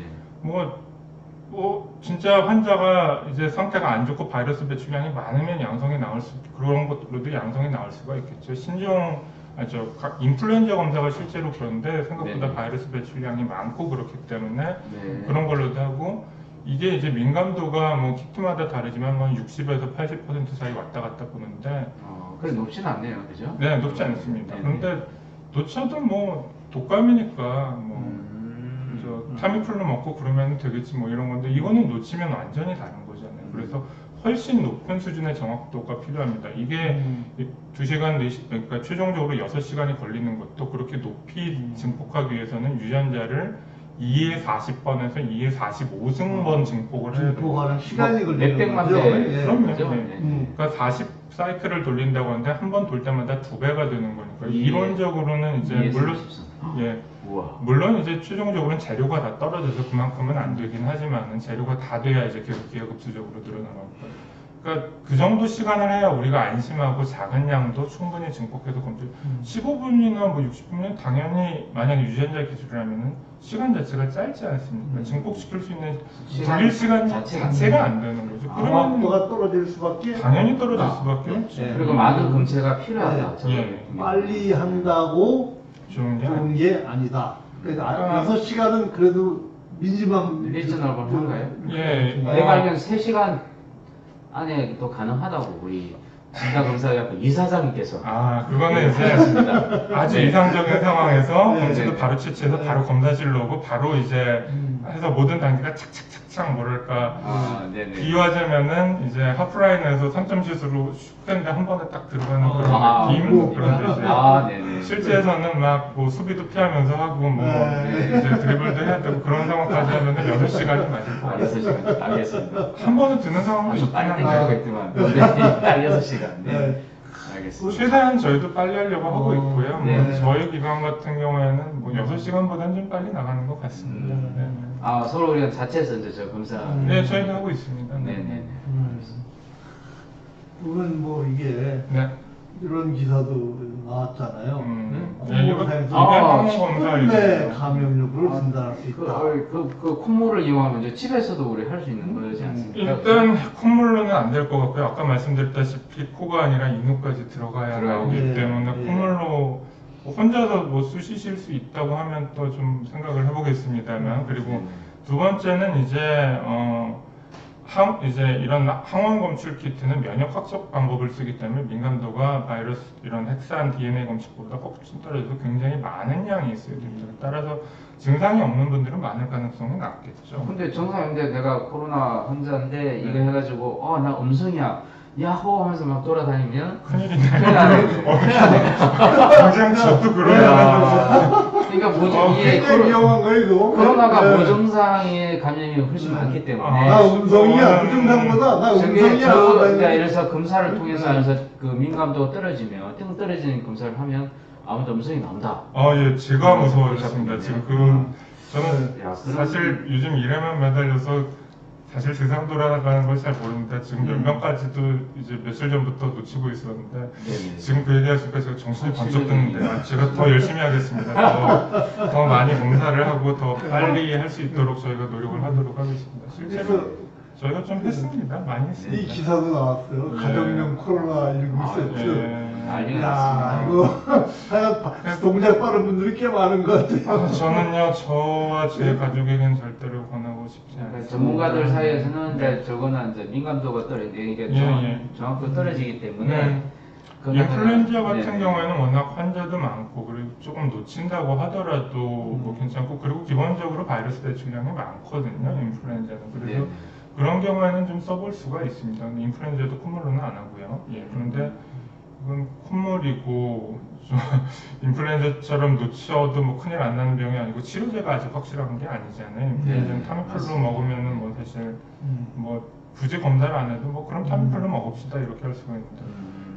뭐 진짜 환자가 이제 상태가 안 좋고 바이러스 배출량이 많으면 양성이 나올 수 그런 것으로도 양성이 나올 수가 있겠죠. 인플루엔자 검사가 실제로 그런데 생각보다
네.
바이러스 배출량이 많고 그렇기 때문에
네.
그런 걸로도 하고 이게 이제 민감도가 뭐 키트마다 다르지만 뭐 60에서 80% 사이 왔다 갔다 보는데
그래 높진 않네요, 그죠?
네 높지 않습니다.
네.
그런데 놓쳐도 뭐 독감이니까 뭐 타미플루 먹고 그러면 되겠지 뭐 이런 건데 이거는 놓치면 완전히 다른 거잖아요. 그래서 훨씬 높은 수준의 정확도가 필요합니다. 이게 2시간, 4시, 그러니까 최종적으로 6시간이 걸리는 것도 그렇게 높이 증폭하기 위해서는 유전자를 2에 40번에서 2에 45승번 증폭을 해야 돼요.
증폭하는 시간이
뭐
걸리는
몇백만
거죠.
배.
예.
그럼요.
그죠?
네.
네.
그러니까 40 사이클을 돌린다고 하는데 한 번 돌 때마다 2배가 되는 거니까
이해-
이론적으로는 이제
이해해서
물론
싶습니다.
예
우와.
물론 이제 최종적으로는 재료가 다 떨어져서 그만큼은 안 되긴 하지만은 재료가 다 돼야 이제 계속 기하급수적으로 늘어나는 거예요. 그러니까 그 정도 시간을 해야 우리가 안심하고 작은 양도 충분히 증폭해서 검출. 15분이나 뭐 60분이면 당연히 만약에 유전자 기술이라면은 시간 자체가 짧지 않습니까? 증폭시킬 수 있는 돌릴 시간 자체가 안 되는 거죠. 그러면
암압도가 떨어질 수밖에
당연히 떨어질
아,
수밖에 없죠.
예.
그리고 많은 검체가 필요하다.
네.
저는.
예.
빨리 한다고
좋은 게
좋은 게 아니다. 그러니까
아.
6시간은 그래도 미니멈
리즈너블 한가요?
예.
내가 알기로는 3시간 안에도 가능하다고 우리 진단검사학교 이사장님께서
그거는 이제 아주
네.
이상적인 상황에서
네.
검사도 바로 채취해서
네.
바로 검사실로 오고 바로 이제 해서 모든 단계가 착착착착 뭐랄까
네네.
비유하자면은 이제 하프라인에서 3점슛으로 슉 했는데 한 번에 딱 들어가는
아,
그런 느낌? 그런데 이제
네네.
실제에서는 막 뭐 수비도 피하면서 하고 뭐
네.
이제 드리블도 해야 되고 그런 상황까지 하면은 6시간이 맞을 것 같아요.
6시간 알겠습니다.
한 번은 드는 상황도
아주
있긴
빨리
한데
땡겨가겠지만 딱 6시간. 네.
네.
알겠습니다.
최대한 저희도 빨리 하려고 하고 있고요. 뭐
네.
저희 기관 같은 경우에는 뭐 6시간보다는 좀 빨리 나가는 것 같습니다.
서로 우리가 자체에서 이제 저 검사.
네, 저희도 하고 있습니다.
네네.
그건 뭐 이게
네.
이런 기사도 나왔잖아요.
네, 이거
콩물에서
검사이죠.
네, 감염력을 진단할 수 있다.
그 콧물을 이용하면 이제 집에서도 우리 할 수 있는 거지 않습니까?
일단 콧물로는 안 될 것 같고요. 아까 말씀드렸다시피 코가 아니라 인후까지 들어가야 나오기
네,
때문에
네.
콧물로 혼자서 뭐 쑤시실 수 있다고 하면 또 좀 생각을 해보겠습니다만 그리고 두 번째는 이제 이제 이런 항원 검출 키트는 면역 확적 방법을 쓰기 때문에 민감도가 바이러스 이런 핵산 DNA 검출보다 훨씬 떨어져서 굉장히 많은 양이 있어야 됩니다. 따라서 증상이 없는 분들은 많을 가능성이 낮겠죠.
근데 정상인데 내가 코로나 환자인데 이거 해가지고 나 음성이야 야호 하면서 막 돌아다니면
큰일이네.
큰일 나네.
당장 저도 그러면
그러니까 이게
굉장히 위험한 거 이거.
코로나가
네.
무증상의 감염이 훨씬 많기 때문에
나 음성이야. 무증상보다 나 음성이야.
그러니까 이래서 검사를 통해서 하면서 그 민감도가 떨어지면 띵 떨어지는 검사를 하면 아무도 음성이 나온다.
예, 제가 무서워졌습니다. 지금 저는
야,
사실 요즘 일에만 매달려서 사실 세상 돌아가는 걸 잘 모르는데 지금 몇 명까지도 이제 며칠 전부터 놓치고 있었는데
네네.
지금 그 얘기하시니까 제가 정신이 번쩍 드는데 제가 더 열심히 하겠습니다. 더 많이 검사를 하고 더 빨리 할 수 있도록 저희가 노력을 하도록 하겠습니다. 실제로 저희가 좀 했습니다. 많이
이
했습니다.
기사도 나왔어요.
예.
가정용 코로나19 세트.
난리가
야,
났습니다.
이거 하여간 동작 빠른 분들이 꽤 많은 것 같아요.
저는요, 저와 제 가족에겐 절대로 권하고 싶지
그러니까
않습니다.
전문가들 사이에서는 이제 저거는 이제 민감도가 이게 정확도 떨어지기 때문에
인플루엔자 같은
네네.
경우에는 워낙 환자도 많고 그리고 조금 놓친다고 하더라도 뭐 괜찮고 그리고 기본적으로 바이러스 대출량이 많거든요. 인플루엔자는 그래서
네네.
그런 경우에는 좀 써볼 수가 있습니다. 근데 인플루엔자도 콧물로는 안 하고요. 그런데 이건 콧물이고 좀 인플루엔자처럼 놓쳐도 뭐 큰일 안 나는 병이 아니고 치료제가 아직 확실한 게 아니잖아요. 인플루엔자는 타미플루 먹으면은 뭐 사실 뭐 굳이 검사를 안 해도 뭐 그럼 타미플루 먹읍시다 이렇게 할 수가 있는데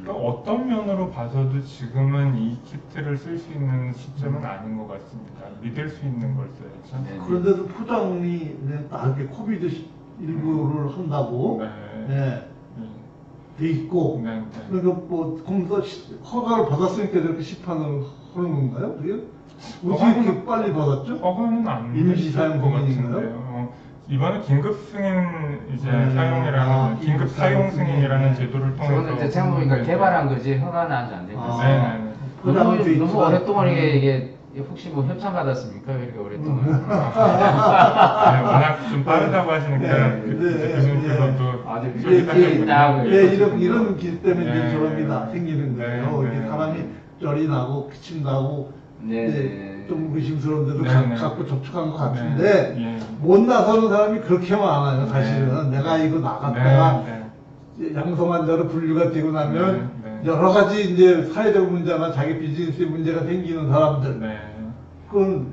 그러니까 어떤 면으로 봐서도 지금은 이 키트를 쓸 수 있는 시점은 아닌 것 같습니다. 믿을 수 있는 걸 써야죠.
네.
그런데도 포장이 딱 이렇게 코비드19를 한다고
네.
돼 있고
네, 네.
그러니까 뭐 검사 허가를 받았으니까 이렇게 시판을 하는 건가요? 그게? 어떻게 이렇게 빨리 받았죠?
허가는 안
임시 사용
것
공인인가요?
같은데요. 이번에 긴급 승인 이제 사용이라는 긴급
긴급
사용
사용
승인이라는
승인.
제도를 통해서
저거는 이제 생각해보니까 개발한 거지 허가는 아직 안 되고
네.
포장은 돼
너무
있지만
오랫동안 이게 혹시 뭐 협찬 받았습니까? 왜 이렇게 오랫동안
워낙 좀 빠르다고 하시니까
네,
교수님께서도
아주
이게
딱
이런 길 때문에
네.
이제 저런 게 생기는 거예요.
네,
이게
네.
사람이 쩔이 나고 기침 나고
네,
이제
네.
좀 의심스러운 데도
네, 네.
갖고 접촉한 것 같은데
네, 예.
못 나서는 사람이 그렇게 많아요. 사실은
네.
내가 이거 나갔다가
네,
이제 양성 환자로 분류가 되고 나면
네.
여러 가지 이제 사회적 문제나 자기 비즈니스에 문제가 생기는 사람들
네.
그건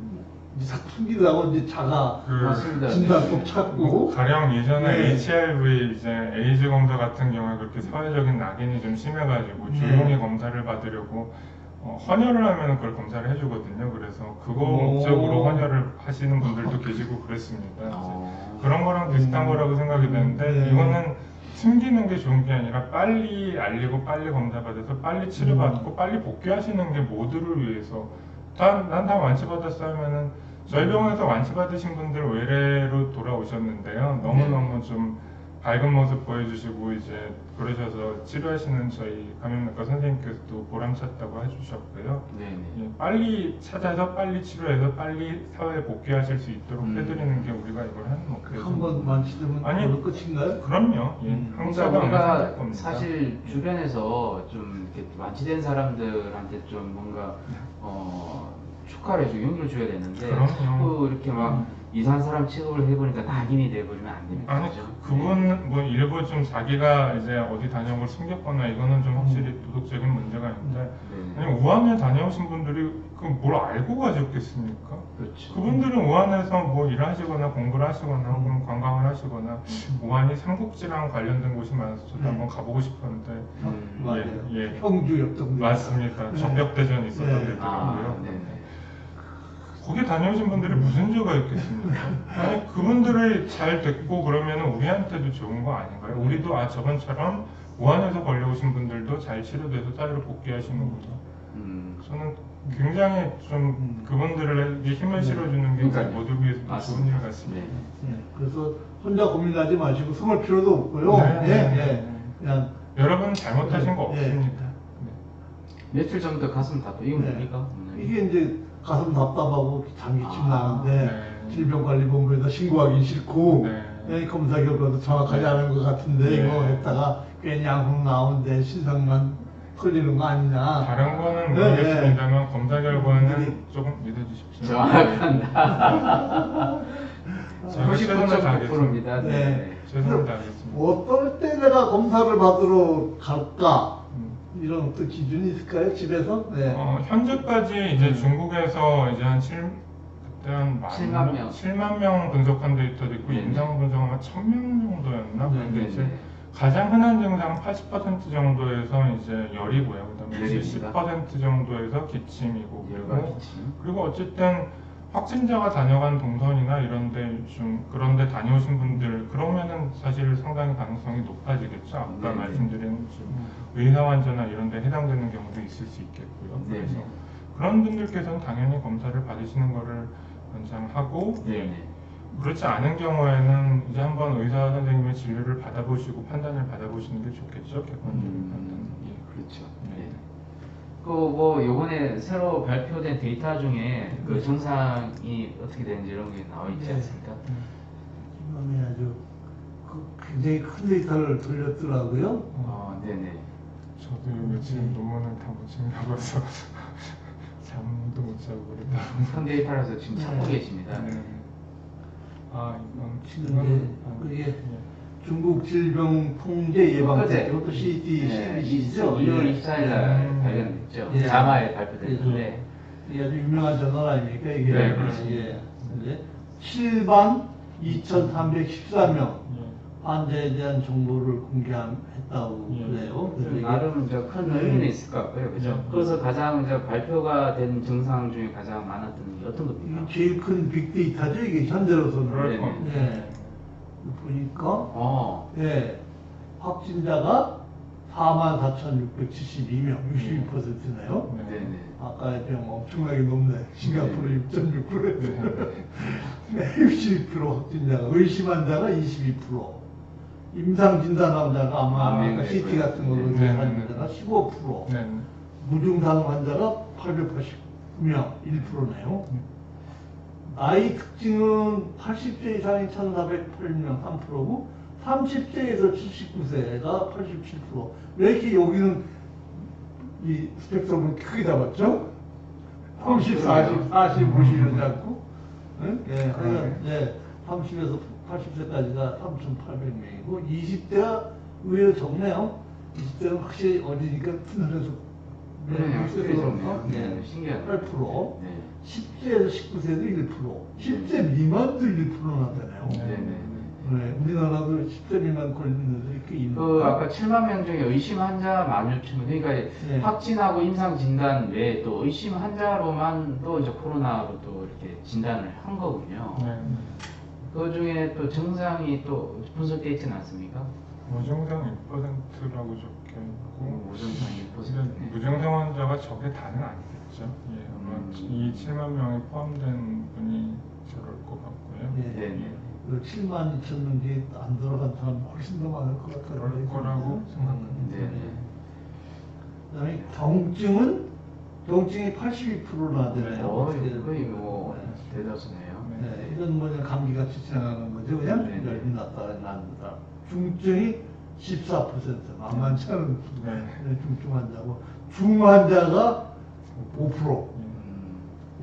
이제 숨기다고 이제 자가
맞습니다.
진단법
뭐
찾고
가령 예전에
네.
HIV 이제 에이즈 검사 같은 경우에 그렇게 사회적인 낙인이 좀 심해가지고
네.
조용히 검사를 받으려고 헌혈을 하면 그걸 검사를 해주거든요. 그래서 그거
오.
목적으로 헌혈을 하시는 분들도 계시고 그랬습니다.
어.
그런 거랑 비슷한 거라고 생각이 되는데
네.
이거는 숨기는 게 좋은 게 아니라 빨리 알리고 빨리 검사 받아서 빨리 치료받고 빨리 복귀하시는 게 모두를 위해서 난 다 완치 받았어 하면은 저희 병원에서 완치 받으신 분들 외래로 돌아오셨는데요. 너무너무 좀 밝은 모습 보여주시고 이제 그러셔서 치료하시는 저희 감염내과 선생님께서도 보람찼다고 해주셨고요.
네네.
예, 빨리 찾아서 빨리 치료해서 빨리 사회에 복귀하실 수 있도록 해드리는 게 우리가 이걸 하는 목표죠.
한 번만 치르면
아니,
그걸로 끝인가요?
그럼요. 예,
그러니까
항자가 생길
우리가
겁니다.
사실 주변에서 좀 이렇게 완치된 사람들한테 좀 뭔가 축하를 해주고 용기를 줘야 되는데
그럼요.
자꾸 이렇게 막 이상한 사람 취급을 해버리니까 낙인이 돼버리면 안 됩니다.
아니
그죠?
그분 뭐 일부 좀 자기가 이제 어디 다녀온 걸 숨겼거나 이거는 좀 확실히 도덕적인 문제가 있는데
네.
아니 우한에 다녀오신 분들이 그 뭘 알고 가셨겠습니까?
그렇죠.
그분들은 우한에서 뭐 일하시거나 공부를 하시거나 혹은 관광을 하시거나 우한이 삼국지랑 관련된 곳이 많아서 저도 한번 가보고 싶었는데
맞아요.
예.
형주 협정도
맞습니다.
네.
적벽대전이 있었던
네.
데더라고요.
네네.
거기 다녀오신 분들이 무슨 죄가 있겠습니까? 아니 그분들이 잘 됐고 그러면 우리한테도 좋은 거 아닌가요? 우리도 저번처럼 우한에서 걸려오신 분들도 잘 치료돼서 사회로 복귀하시는구나. 저는 굉장히 좀 그분들에게 힘을 실어주는 게
그러니까요.
모두 위해서 좋은
맞습니다.
일 같습니다.
네.
네, 그래서 혼자 고민하지 마시고 숨을 필요도 없고요.
네,
예,
네,
예. 그냥
여러분 잘못하신 거
네.
없습니다.
며칠 전부터 가슴 답답. 이건
네.
뭡니까?
이게 이제 가슴 답답하고 장기침 나는데
네.
질병관리본부에다 신고하기 싫고
네.
검사 결과도 정확하지 않은 것 같은데
네.
이거 했다가 괜히 양성 나오는데 신상만 털리는 거 아니냐.
다른 거는
네,
모르겠습니다만 검사 결과는
네.
조금 믿어주십시오.
정확합니다.
제가 최선을 다하겠습니다.
99%입니다.
네.
최선을 다하겠습니다.
어떨 때 내가 검사를 받으러 갈까?
음.
이런 어떤 기준이 있을까요? 집에서? 네.
현재까지 이제 중국에서 이제 한 그때 한
7만 명.
7만 명 분석한 데이터도 있고
네.
임상 분석은 한 1000명 정도였나?
네,
근데
네,
이제
네.
가장 흔한 증상 80% 정도에서 이제 열이고요. 그다음에
열입니다.
70% 정도에서 기침이고
열과 기침.
그리고 어쨌든 확진자가 다녀간 동선이나 이런데 좀 그런데 다녀오신 분들 그러면은 사실 상당히 가능성이 높아지겠죠. 아까
네네.
말씀드린 좀 의사 환자나 이런데 해당되는 경우도 있을 수 있겠고요.
네네.
그래서 그런 분들께서는 당연히 검사를 받으시는 거를 권장하고
네네.
그렇지 않은 경우에는 이제 한번 의사 선생님의 진료를 받아보시고 판단을 받아보시는 게 좋겠죠. 객관적인 판단. 예.
그렇죠.
네.
네. 뭐 요번에 새로 발표된 데이터 중에 그 증상이 어떻게 되는지 이런 게 나와 있지
네.
않습니까?
이번에 아주 굉장히 큰 데이터를 돌렸더라고요.
네네.
저도 며칠 논문을 다 못 챙겨봐서 잠도 못 자고 그랬다.
큰 데이터라서 지금 찾고
네.
계십니다.
네. 아
지금 그게 중국 질병통제예방센터 이것도 CDC죠.
2월 24일 날 발견됐죠.
예.
자마에 발표됐는데
이게 아주 유명한 저널 아닙니까 이게?
네, 그렇습니다.
예. 근데 7만 2,314명
예.
환자에 대한 정보를 공개했다고
예.
그래요. 그래서 이게
나름 큰 의미는 있을 것 같고요, 그죠?
네.
그래서 가장 발표가 된 증상 중에 가장 많았던 게 어떤 겁니까?
이게 제일 큰 빅데이터죠 이게 현재로서는.
그럴
네.
겁니다.
예. 보니까 예, 확진자가 44,672명, 62%네요.
네네.
아까에 비하면 엄청나게 높네. 싱가포르
네.
6.6%. 62% 확진자가, 의심 환자가 22%. 임상 진단 환자가 아마
네,
아까
네,
CT
네.
같은 걸로
네, 네,
환자가 15%.
네.
무증상 환자가 889명, 1%네요. 나이 특징은 80세 이상이 1,408명, 3%고 30세에서 79세가 87%. 왜 이렇게 여기는 이 스펙트럼을 크게 잡았죠? 30, 40, 40 보시면 잡고, 응? 예, 그러니까 예, 30에서 80세까지가 3,800명이고 20대가 의외로 적네요. 20대는 확실히 어리니까 튼튼해서
그러네요. 꽤 적네요.
예,
네, 신기하네요.
8%.
네.
10세에서 19세도 1%, 10세 미만도 1%나 되네요.
네네.
네, 우리나라도 10세 미만 걸리는 애들이 꽤 있는
그 아까 7만 명 중에 의심 환자 16,000명. 그러니까
네.
확진하고 임상 진단 외에 또 의심 환자로만 또 이제 코로나로 또 이렇게 진단을 한 거군요.
네.
그 중에 또 증상이 또 분석되어 있지는 않습니까?
무증상 1%라고 적혀 있고
무증상 1%.
무증상 환자가 저게 다는 아니겠죠. 예, 아마 이 7만 명에 포함된 분이 저럴 것 같고요.
네.
네네.
7만 2천 명이 안 들어간 사람 훨씬 더 많을 것 같아요.
그럴 거라고 생각합니다.
네.
그다음에 경증이 82%나 되네요.
거의 뭐 대다수네요.
네, 이건 뭐냐 감기같이 지나가는 거죠. 그냥
네.
열이 났다 납니다. 중증이 14%, 만만치 않은 중증 환자고 중환자가 5%.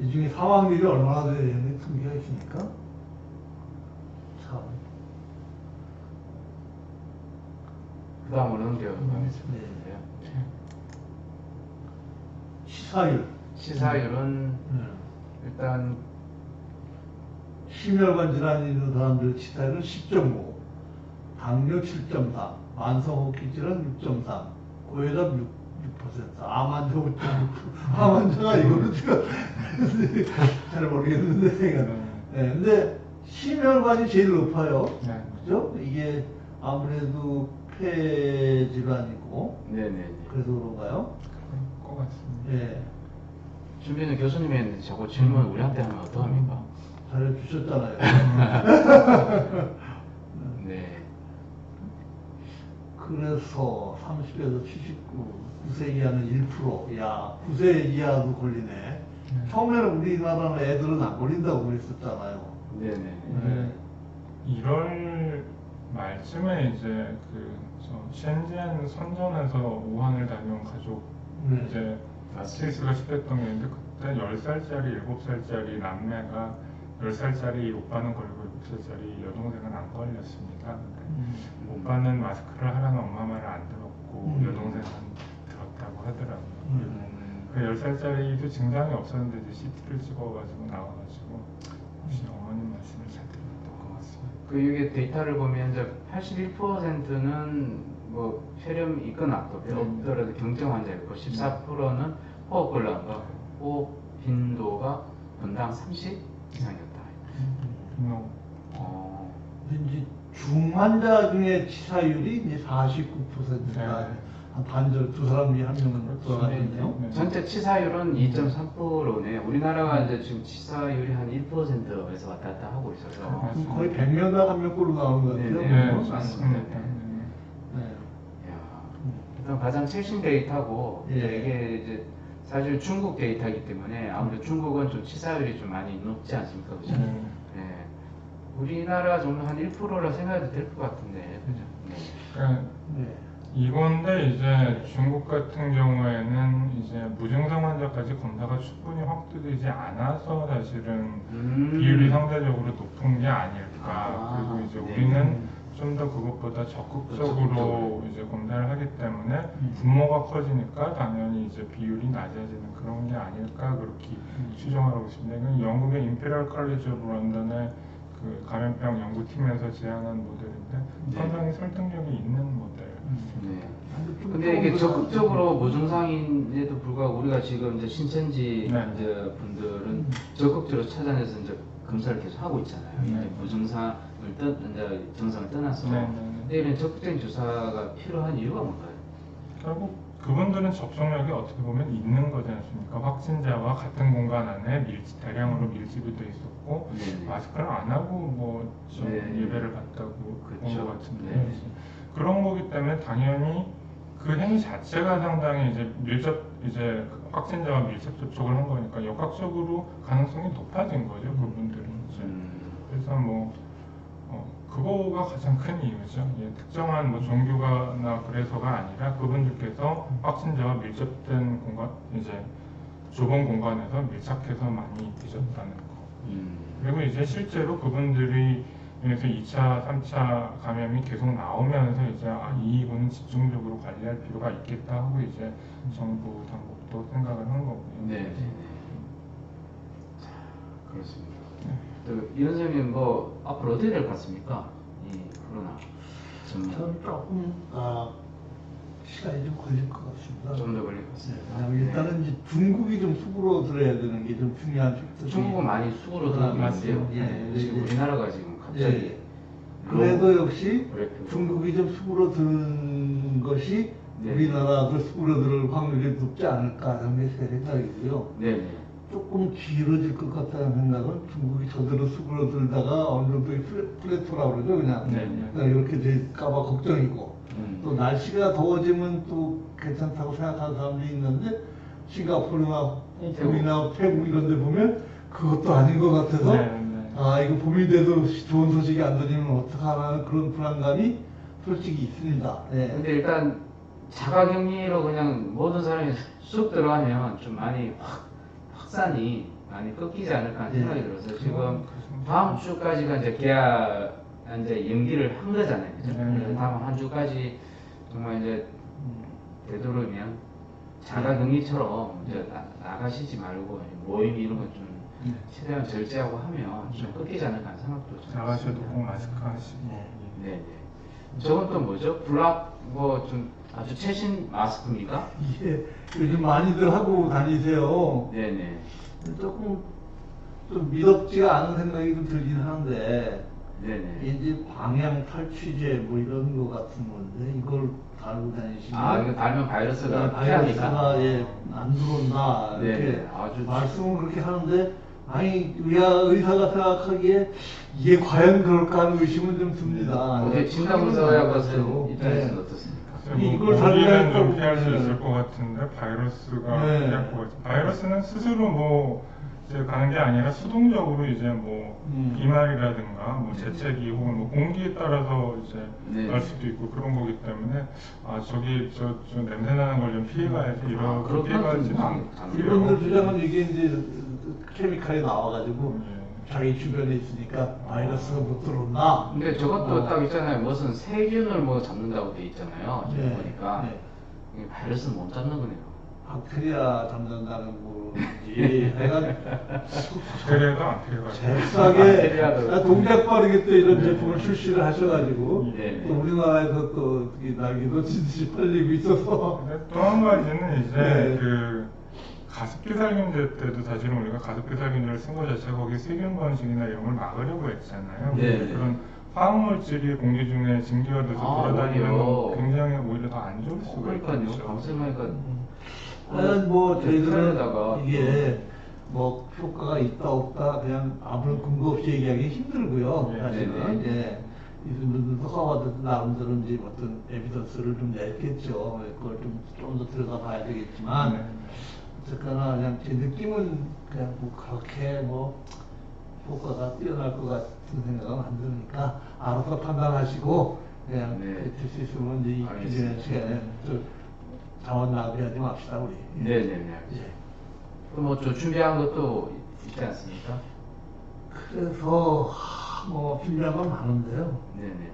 이 중에 사망률이 얼마나 되는지 통계가 있으니까 참.
그 다음으로 넘겨가겠습니다.
치사율.
치사율은 일단
심혈관 질환이 있는 사람들 치사율은 10.5, 당뇨 7.4, 만성호흡기 질환 6.3, 고혈압 6%, 암 환자 5.6%. 암 환자가 이거는 제가 잘 모르겠는데, 네, 근데 심혈관이 제일 높아요.
네.
그죠? 이게 아무래도 폐 질환이고,
네네.
그래서 그런가요?
그럴 것 같습니다.
예,
준비는 교수님이 했는데 자꾸 질문 우리한테 하면 어떡합니까?
잘해주셨잖아요.
네.
그래서 30에서 79, 9세 이하는 1%. 야, 9세 이하도 걸리네. 처음에는 우리나라는 애들은 안 걸린다고 그랬었잖아요.
네네.
네.
1월 말쯤에 이제 셴지안 선전에서 우한을 다녀온 가족
네.
이제 케이스가 시됐던 게 있는데 그때 10살짜리, 7살짜리 남매가 10살짜리 오빠는 걸리고 7살짜리 여동생은 안 걸렸습니다. 근데 오빠는 마스크를 하라는 엄마 말을 안 들었고 여동생은 들었다고 하더라고요. 그 10살짜리도 증상이 없었는데 이제 CT를 찍어가지고 나와가지고 혹시 어머님 말씀을 잘 들었던 것 같습니다.
그 이게 데이터를 보면 이제 81%는 뭐 폐렴 있거나 또 없더라도 경증 환자였고 14%는 호흡곤란과 호흡 빈도가 분당 30 이상이었다.
이제 중환자 중에 치사율이 이제 49%가 한 반절 두 사람이 한 명은 돌아가셨네요.
전체 치사율은 2.3%네요. 우리나라가 이제 지금 치사율이 한 1%에서 왔다 갔다 하고 있어서
그럼 거의 100명당 한 명꼴로 나오는 것 같아요.
네,
그죠?
맞습니다.
네.
이야, 일단 가장 최신 데이터고
예.
이게 이제 사실 중국 데이터이기 때문에 아무래도 중국은 좀 치사율이 좀 많이 높지 않습니까, 그죠? 네. 우리나라 정도 한 1%라 생각해도 될 것 같은데, 그죠?
그러니까
네.
이건데 이제 중국 같은 경우에는 이제 무증상 환자까지 검사가 충분히 확대되지 않아서 사실은 비율이 상대적으로 높은 게 아닐까. 그리고 이제
네.
우리는 좀 더 그것보다 적극적으로 이제 검사를 하기 때문에 분모가 커지니까 당연히 이제 비율이 낮아지는 그런 게 아닐까 그렇게 추정하고 있습니다. 이건 영국의 임페리얼 칼리지 오브 런던의 그 감염병 연구팀에서 제안한 모델인데 상당히 설득력이 있는 모델.
네. 근데 이게 적극적으로 무증상인데도 불구하고 우리가 지금 이제 신천지
네.
이제 분들은 적극적으로 찾아내서 이제 검사를 계속 하고 있잖아요.
네.
이제 무증상을 이제 증상을 떠나서.
네, 네, 네.
근데 이런 적극적인 조사가 필요한 이유가 뭔가요?
결국 그분들은 접촉력이 어떻게 보면 있는 거지 않습니까? 확진자와 같은 공간 안에 대량으로 밀집이 돼 있었고
네네.
마스크를 안 하고 뭐
네.
예배를 갔다고 본
그렇죠.
것 같은데
네.
그런 거기 때문에 당연히 그 행위 자체가 상당히 이제 확진자와 밀접 접촉을 한 거니까 역학적으로 가능성이 높아진 거죠 그분들은 이제. 그래서 뭐 그거가 가장 큰 이유죠. 예, 특정한 뭐 종교가나 그래서가 아니라 그분들께서 확진자와 밀접된 공간, 이제 좁은 공간에서 밀착해서 많이 빚었다는 거. 그리고 이제 실제로 그분들이 그래서 2차, 3차 감염이 계속 나오면서 이제 이 부분은 집중적으로 관리할 필요가 있겠다 하고 이제 정부 당국도 생각을 한 거고요.
네. 자, 그렇습니다. 이런 선생님 뭐 앞으로 어떻게 될 것 같습니까? 이 코로나
저는 조금 시간이 좀 걸릴 것 같습니다.
좀 더 걸릴 것 같습니다.
왜냐면 일단은 이제 중국이 좀 수그러들어야 되는 게 좀 중요한
중국은 많이 수구로 들어가고 있는데요.
예,
지금
예.
우리나라가 지금 갑자기
예. 그래도 역시
브레이크.
중국이 좀 수그러드는 것이
네.
우리나라도 수그러들 확률이 높지 않을까 하는 게 제 생각이고요.
네네.
조금 길어질 것 같다는 생각은 중국이 저대로 수그러들다가 어느 정도 플래토라고 그러죠. 그냥,
네, 네.
그냥 이렇게 될까봐 걱정이고 또 날씨가 더워지면 또 괜찮다고 생각하는 사람들이 있는데 싱가포르나 홍콩이나 태국 이런 데 보면 그것도 아닌 것 같아서
네, 네.
아 이거 봄이 돼도 좋은 소식이 안 들리면 어떡하라는 그런 불안감이 솔직히 있습니다. 예.
근데 일단 자가격리로 그냥 모든 사람이 쑥 들어가면 좀 많이 확산이 많이 꺾이지 않을까 하는 생각이 들어서 지금 다음 주까지가 이제 계약 이제 연기를 한 거잖아요. 그죠? 그래서 다음 한 주까지 정말 이제 되도록이면 자가격리처럼 이제 나가시지 말고 모임 이런 거 좀 최대한 절제하고 하면 좀 꺾이지 않을까 하는 생각도 좀
나가셔도
있습니다.
꼭 마스크 하시고.
네. 네. 저건 또 뭐죠? 블락 뭐 좀 아주 최신 마스크입니까?
이게 요즘 많이들 하고 다니세요.
네네.
조금 좀 미덥지가 않은 생각이 좀 들긴 하는데
네네.
이제 방향 탈취제 뭐 이런 거 같은 건데 이걸 달고 다니시면
아 이거 달면 바이러스가
바이러스가
피합니까?
예, 안 들어온다 이렇게
네네. 아주
말씀은 그렇게 하는데 아니 의사가 생각하기에 이게 과연 그럴까 하는 의심은 좀 듭니다.
어제 진단서야
네.
것은 입장에서는 어떻습니까?
이걸
우리는 좀
달고
피할 수
다니면
있을 것 같은데 바이러스가
네.
피할 것 같아요. 바이러스는 스스로 뭐 이제 가는 게 아니라 수동적으로 이제 뭐 비말이라든가 뭐 재채기 혹은 뭐 공기에 따라서 이제
네.
날 수도 있고 그런 거기 때문에 아 저기 저 냄새 나는 걸 좀 피해가야지 이런
그렇구나.
피해가지는
이분들 주장은 이게 이제 케미칼이 나와가지고
예.
자기 주변에 있으니까 바이러스가 못 들어온다.
근데 저것도 딱 있잖아요. 무슨 세균을 뭐 잡는다고 돼 있잖아요. 지금
네.
보니까
네.
이게 바이러스는 못 잡는 거네요.
박테리아 잡는다는 건지 내가
그래도 안 피해가지고
잽싸게
박테리아도.
동작 빠르게 또 이런 제품을 출시를 하셔가지고
네.
또 우리나라에서 또 날개도 지듯이 팔리고 있어서
또 한 가지는 이제
네.
그 가습기 살균제 때도 사실은 우리가 가습기 살균제를 쓴 거 자체가 거기 세균 번식이나 이런 걸 막으려고 했잖아요.
네.
근데 그런 화학물질이 공기 중에 증기화돼서
아,
돌아다니면
오히려.
굉장히 오히려 더 안 좋을 수가
그러니까요.
있죠.
감성하니까
뭐 저희들은
털에다가
이게 뭐 효과가 있다 없다 그냥 아무런 근거 없이 얘기하기 힘들고요.
네,
사실은
네,
예. 이분들도 하와드 나름대로 이제 어떤 에비던스를 좀 냈겠죠. 그걸 좀 더 들여다봐야 되겠지만
네.
어쨌거나 그냥 제 느낌은 그냥 뭐 그렇게 뭐 효과가 뛰어날 것 같은 생각은 안 드니까 알아서 판단하시고 그냥
네.
될 수 있으면 이제 이
알겠습니다.
기존의 시간에 좀 자원 낭비하지 맙시다 우리.
네네네.
예.
뭐저 준비한 것도 있지 않습니까?
그래서 뭐 준비한 건 많은데요.
네네.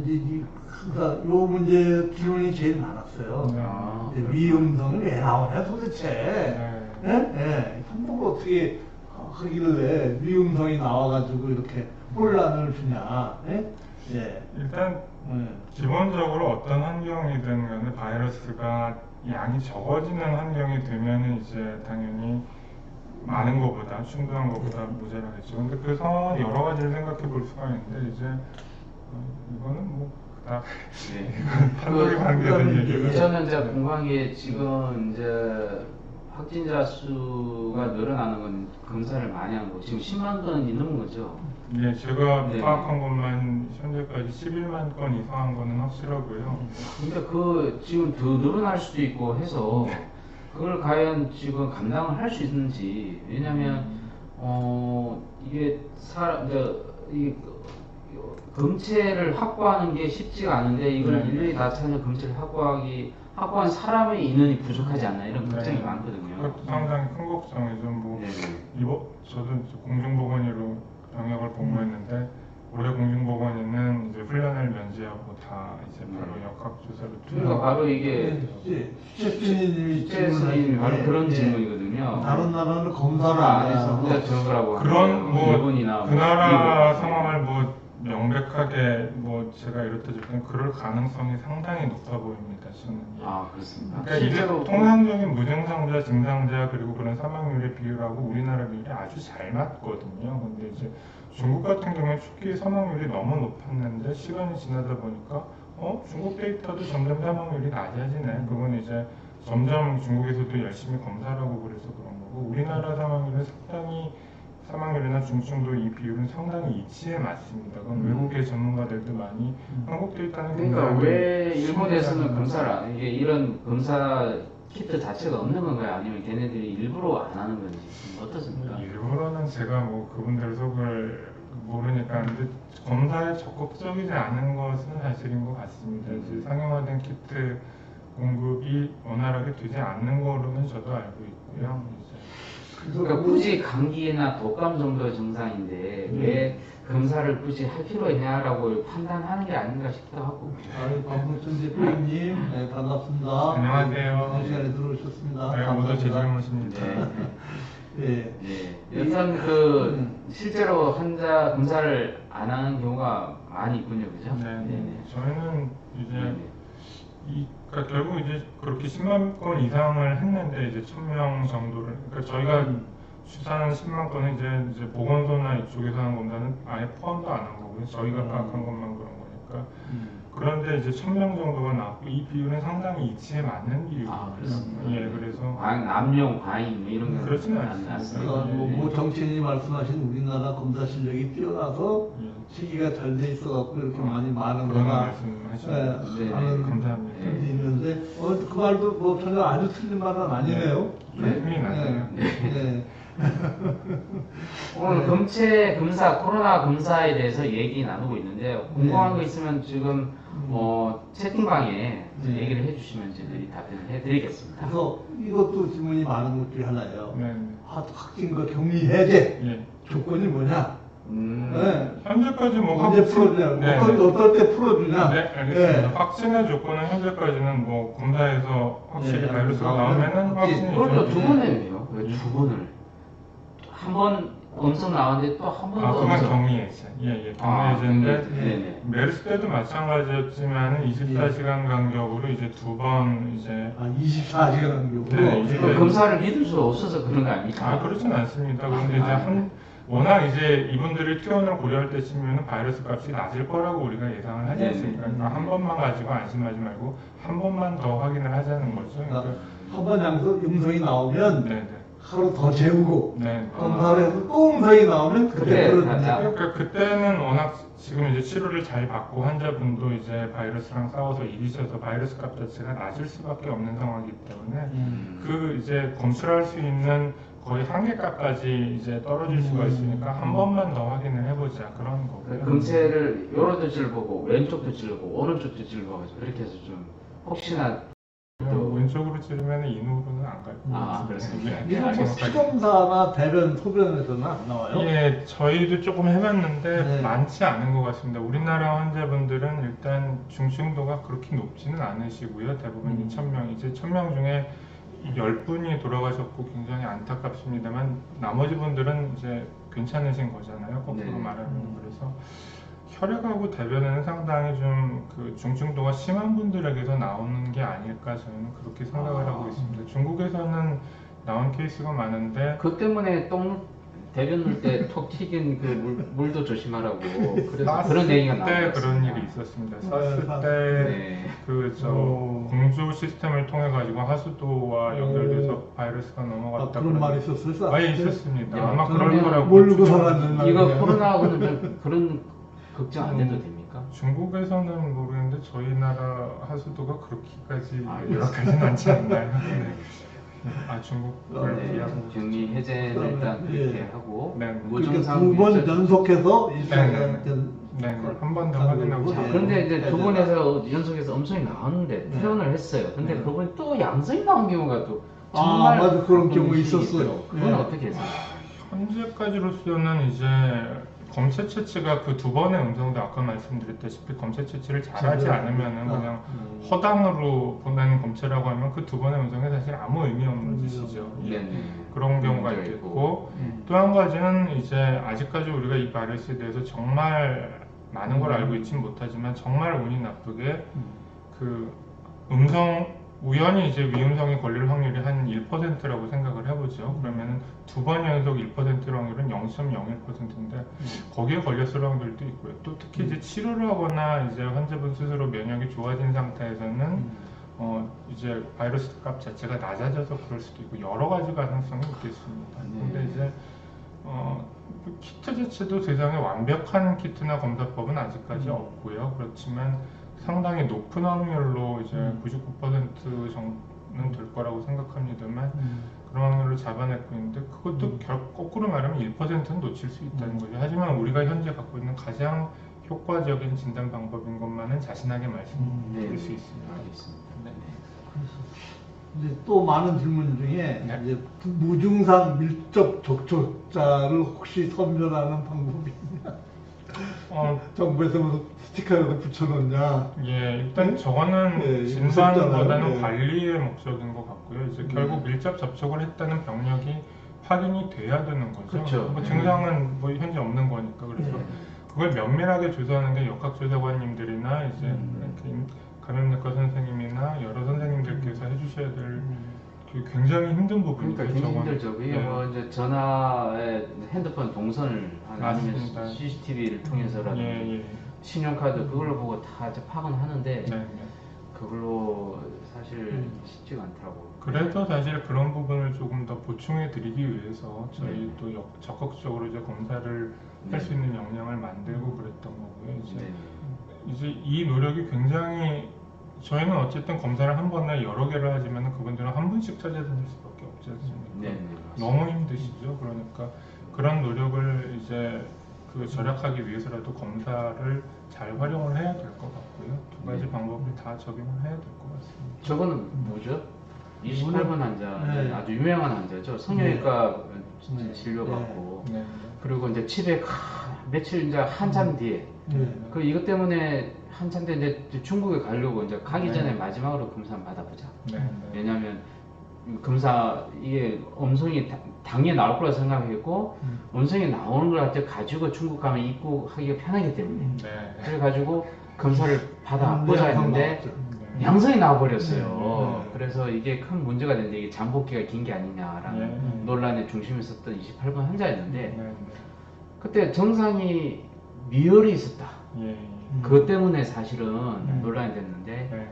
이제 이 항상 요 문제 질문이 제일 많았어요.
아,
이제 위음성이 왜 나오냐 도대체?
네.
예? 예. 한국어 어떻게 하길래 위음성이 나와가지고 이렇게 혼란을 주냐? 예? 예.
일단
예.
기본적으로 어떤 환경이든 간에 바이러스가 양이 적어지는 환경이 되면 이제 당연히 많은 것보다 충분한 것보다 모자라겠죠. 근데 그 상황은 여러 가지를 생각해 볼 수가 있는데 이제 이거는 뭐 그닥
네.
판독이 관계된 얘기가
저는 이제 궁금한 게 지금 이제 확진자 수가 늘어나는 건 검사를 많이 하는 거 지금 10만 건이 넘은 거죠.
예, 제가
네.
파악한 것만 현재까지 11만 건 이상한 거는 확실하고요.
근데 그 지금 더 늘어날 수도 있고 해서 그걸 과연 지금 감당을 할 수 있는지 왜냐면 이게 사람 이 검체를 확보하는 게 쉽지가 않은데 이걸
네.
일일이 다 찾는 검체를 확보한 사람의 인원이 부족하지 않나 이런 걱정이
네.
많거든요.
그것도 상당히 큰 걱정이죠. 뭐 저도 공중보건의로 병역을 복무했는데 올해 공중보건의는 이제 훈련을 면제하고 다 이제 바로 역학조사로
그러니까 바로 이게
최순희님이
스트레스님이 바로 그런 질문이거든요.
다른 나라는 검사를
안
안
해서 혼자
해서
들어가라고
그런 뭐
일본이나
그 나라
미국.
상황을 뭐 명백하게 뭐 제가 이렇다 저렇다 그럴 가능성이 상당히 높아 보입니다. 저는.
아 그렇습니다.
그러니까 이게
실제로
통상적인 무증상자, 증상자 그리고 그런 사망률의 비율하고 우리나라 비율이 아주 잘 맞거든요. 근데 이제 중국 같은 경우에 초기 사망률이 너무 높았는데 시간이 지나다 보니까 중국 데이터도 점점 사망률이 낮아지네. 그건 이제 점점 중국에서도 열심히 검사를 하고 그래서 그런 거고 우리나라 사망률은 상당히 사망률이나 중증도 이 비율은 상당히 이치에 맞습니다. 그건 외국의 전문가들도 많이 한국 데이터는
그러니까
굉장히
왜 일본에서는
심각한
검사를 안 해? 이게 이런 검사 키트 자체가 없는 건가요? 아니면 걔네들이 일부러 안 하는 건지 어떻습니까?
일부러는 제가 뭐 그분들 속을 모르니까 근데 검사에 적극적이지 않은 것은 사실인 것 같습니다. 이제 상용화된 키트 공급이 원활하게 되지 않는 거로는 저도 알고 있고요. 이제
그러니까 굳이 감기나 독감 정도의 증상인데 왜 검사를 굳이 할 필요 있냐라고 판단하는 게 아닌가 싶기도 하고.
박문천 대표님, 네, 반갑습니다.
안녕하세요.
이 시간에 들어오셨습니다.
네, 모두 제
감사합니다.
질문입니다.
네.
네. 여튼 그 실제로 환자 검사를 안 하는 경우가 많이 있군요, 그죠?
네, 저희는 이제
네네.
그러니까 결국 이제 그렇게 10만 건 이상을 했는데 이제 1000명 정도를 그러니까 저희가 추산한 10만 건은 이제 보건소나 이쪽에서 하는 검사는 아예 포함도 안 한 거고요. 저희가 파악한 것만 그런 거니까. 그런데 이제 1000명 정도가 나왔고 이 비율은 상당히 이치에 맞는 비율이에요.
아, 그렇습니다.
예, 그래서
남용, 과잉 뭐 이런 건
그렇지는
안
않습니다.
났습니다.
그러니까 뭐 정치인이 말씀하신 우리나라 검사 실력이 뛰어나서
예.
시기가 잘 돼 있어갖고 이렇게 많이 많은
그런
거나
말씀하시는
네,
하는
감사합니다.
분이 있는데 그 말도 뭐 전혀 아주 틀린 말은 아니네요.
힘이 나네요.
네.
오늘 검사, 코로나 검사에 대해서 얘기 나누고 있는데 궁금한 거 있으면 지금 채팅방에
네.
얘기를 해주시면 저희들이 답변을 해드리겠습니다.
그래서 이것도 질문이 많은 것 중에 하나예요.
네.
확진과 격리 해제
예.
조건이 뭐냐? 네.
현재까지 뭐
언제
확진-
풀어주냐?
네.
어떨 때 풀어주냐?
네, 알겠습니다. 확진의 조건은 현재까지는 뭐 검사에서 확실히
네,
바이러스가
나오면
나오면은
확진.
확진이
그걸 또두
좀-
번이에요. 왜 두 번을? 한 번 음성 나왔는데 또 한 번
아,
더
그건
음성.
격리해제. 예,
아,
격리해제인데
네네.
메르스 때도 마찬가지였지만 24시간 간격으로 이제 두 번 이제
24시간 간격으로.
네, 이제
그 검사를 믿을 수가 없어서 그런 거 아닙니까?
아 그렇진 않습니다. 그런데 이제 워낙 이제 이분들이 퇴원을 고려할 때쯤이면 바이러스 값이 낮을 거라고 우리가 예상을 하지
네.
않습니까? 그러니까 한 번만 가지고 안심하지 말고 한 번만 더 확인을 하자는 거죠. 그러니까
한번 양성 음성이 나오면
네, 네.
하루 더 재우고
네.
검사를 해서 또 음성이 나오면 그때
그때
풀어주냐?
그러니까 그때는 워낙 지금 이제 치료를 잘 받고 환자분도 이제 바이러스랑 싸워서 이기셔서 바이러스 값 자체가 낮을 수밖에 없는 상황이기 때문에 그 이제 검출할 수 있는 거의 한계값까지 이제 떨어질 수가 있으니까 한 번만 더 확인을 해보자 그런 거고요.
검체를 요런도 찔보고 왼쪽도 찔보고 오른쪽도 찔보고 그렇게 해서 좀 혹시나
왼쪽으로 찌르면 인후로는 안 갈 것
아,
같습니다.
그렇습니다.
네,
이거 뭐
정확하게.
피검사나 대변, 소변에서는 안 나와요?
예, 저희도 조금 해봤는데
네.
많지 않은 것 같습니다. 우리나라 환자분들은 일단 중증도가 그렇게 높지는 않으시고요. 대부분 2,000명, 이제 1,000명 중에 10분이 돌아가셨고 굉장히 안타깝습니다만 나머지 분들은 이제 괜찮으신 거잖아요. 거꾸로
네.
말하면 그래서 혈액하고 대변에는 상당히 좀 그 중증도가 심한 분들에게서 나오는 게 아닐까 저는 그렇게 생각을 하고 있습니다. 중국에서는 나온 케이스가 많은데
그 때문에 대변 넣을 때 톡 튀긴 그 물도 조심하라고 그래서 그런 얘기가
때
나왔어요.
그런 일이 있었습니다. 사스
네.
때
네.
그 저 공주 시스템을 통해 가지고 하수도와 연결돼서 바이러스가 넘어갔다.
그런 말이 있었어요?
아예 있었습니다.
야,
아마
그러면
그럴 거라고.
모르고
추정합니다.
살았는데.
이거 코로나하고는 좀 그런 걱정 안 해도 됩니까?
중국에서는 모르겠는데 저희 나라 하수도가 그렇게까지
아,
열악하진 않지 않나요? 네. 아 중국을
네,
비하고
격리 해제는 일단 그렇게
예.
하고
네.
그렇게
무증상
두 번
일정-
연속해서
네,
일상한테는
네, 한 번 더 확인하고.
자,
네.
그런데 이제 두
네.
번에서 연속해서 음성이 나왔는데
네.
퇴원을 했어요. 근데
네.
그분이 또 양성이 나온 경우가 또
아,
정말
맞아. 그런 경우
가끔씩
있었어요.
있어요. 그건
네.
어떻게 해서?
현재까지로서는 이제 검체 채취가 그 두 번의 음성도 아까 말씀드렸다시피 검체 채취를 잘하지
네.
않으면은 그냥
음.
허당으로 보내는 검체라고 하면 그 두 번의 음성에 사실 아무 의미 없는 짓이죠. 예.
네.
그런 경우가
문제가
있겠고
음.
또 한 가지는 이제 아직까지 우리가 이 바이러스에 대해서 정말 많은 걸 알고 있지는 못하지만 정말 운이 나쁘게 그 우연히 이제 위음성이 걸릴 확률이 한 1%라고 생각을 해보죠. 그러면은 두 번 연속 1%의 확률은 0.01%인데 거기에 걸렸을 확률도 있고요. 또 특히 이제 치료를 하거나 이제 환자분 스스로 면역이 좋아진 상태에서는 이제 바이러스 값 자체가 낮아져서 그럴 수도 있고 여러 가지 가능성이 있겠습니다. 근데 이제 그 키트 자체도 세상에 완벽한 키트나 검사법은 아직까지 없고요. 그렇지만 상당히 높은 확률로 이제 99% 정도는 될 거라고 생각합니다만 그런 확률을 잡아내고 있는데 그것도 거꾸로 말하면 1%는 놓칠 수 있다는 거죠. 하지만 우리가 현재 갖고 있는 가장 효과적인 진단 방법인 것만은 자신하게 말씀드릴 수 있습니다.
알겠습니다.
네.
이제 또 많은 질문 중에
네.
이제 무증상 밀접 접촉자를 혹시 선별하는 방법이 있냐? 정부에서 무슨 스티커라도 붙여놓냐?
예, 일단 저거는
예,
진단보다는
무섭잖아요. 예.
관리의 목적인 것 같고요. 이제 결국 밀접 접촉을 했다는 병력이 확인이 돼야 되는 거죠.
그렇죠.
뭐 증상은 뭐 현재 없는 거니까 그래서
네.
그걸 면밀하게 조사하는 게 역학조사관님들이나 이제 이렇게 감염내과 선생님이나 여러 선생님들께서 해주셔야 될 그 굉장히 힘든 부분이죠.
그러니까 굉장히
저건.
힘들죠. 그게
네.
뭐 이제 전화에 핸드폰 동선을 아니면
맞습니다.
CCTV를 통해서라든지
예, 예.
신용카드 그걸로 보고 다 이제 파악은 하는데
네, 네.
그걸로 사실 쉽지가 않더라고.
그래서 사실 그런 부분을 조금 더 보충해 드리기 위해서 저희
네.
또 적극적으로 이제 검사를 할 수 있는 역량을 만들고 그랬던 거고요.
네.
이제 이 노력이 굉장히 저희는 어쨌든 검사를 한 번에 여러 개를 하지만 그분들은 한 분씩 찾아다닐 수밖에 없지 않습니까?
네, 네,
너무 힘드시죠. 그러니까 그런 노력을 이제 그 절약하기 위해서라도 검사를 잘 활용을 해야 될 것 같고요. 두 가지
네.
방법을 다 적용을 해야 될 것 같습니다.
저거는 뭐죠? 28번 환자
네.
아주 유명한 환자죠. 성형외과
네.
진료받고
네.
그리고 이제 집에 며칠 이제 한참 뒤에
네.
그 이것 때문에 한참 뒤에 이제 중국에 가려고 이제 가기
네.
전에 마지막으로 검사 한번 받아보자.
네. 네.
왜냐하면 검사 이게 음성이 당연히 나올 거라 생각했고 음성이 나오는 걸 가지고 중국 가면 입국하기가 편하기 때문에
네.
그래가지고 검사를 받아보자
양성
했는데
나왔죠.
네.
양성이 나와버렸어요.
네.
그래서 이게 큰 문제가 됐는데 이게 잠복기가 긴 게 아니냐라는
네.
논란의 중심에 섰던 28번 환자였는데
네.
그때 정상이 미열이 있었다.
예.
그것 때문에 사실은 논란이
네.
됐는데
네.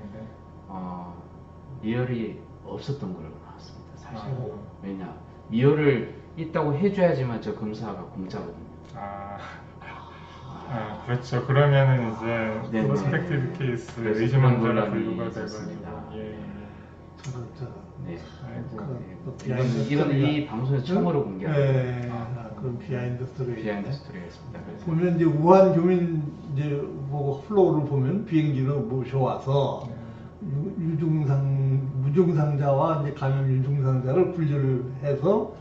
미열이 없었던 걸로 나왔습니다. 사실
아.
왜냐 미열을 있다고 해줘야지만 저 검사가 공짜거든요.
그렇죠. 그러면은 이제
네,
프로스펙티브
네.
케이스
그래서
의심환자라
그런 논란이
분류가
있었습니다.
돼가지고 예.
저런.
네.
아이고.
이건 이 방송에서 처음으로 공개한
네. 그런 비하인드 스토리.
비하인드 스토리였습니다. 그래서
보면 이제 우한 교민 이제 보고 플로우를 보면 비행기로 모셔와서 무증상자와 이제 감염 유증상자를 분류를 해서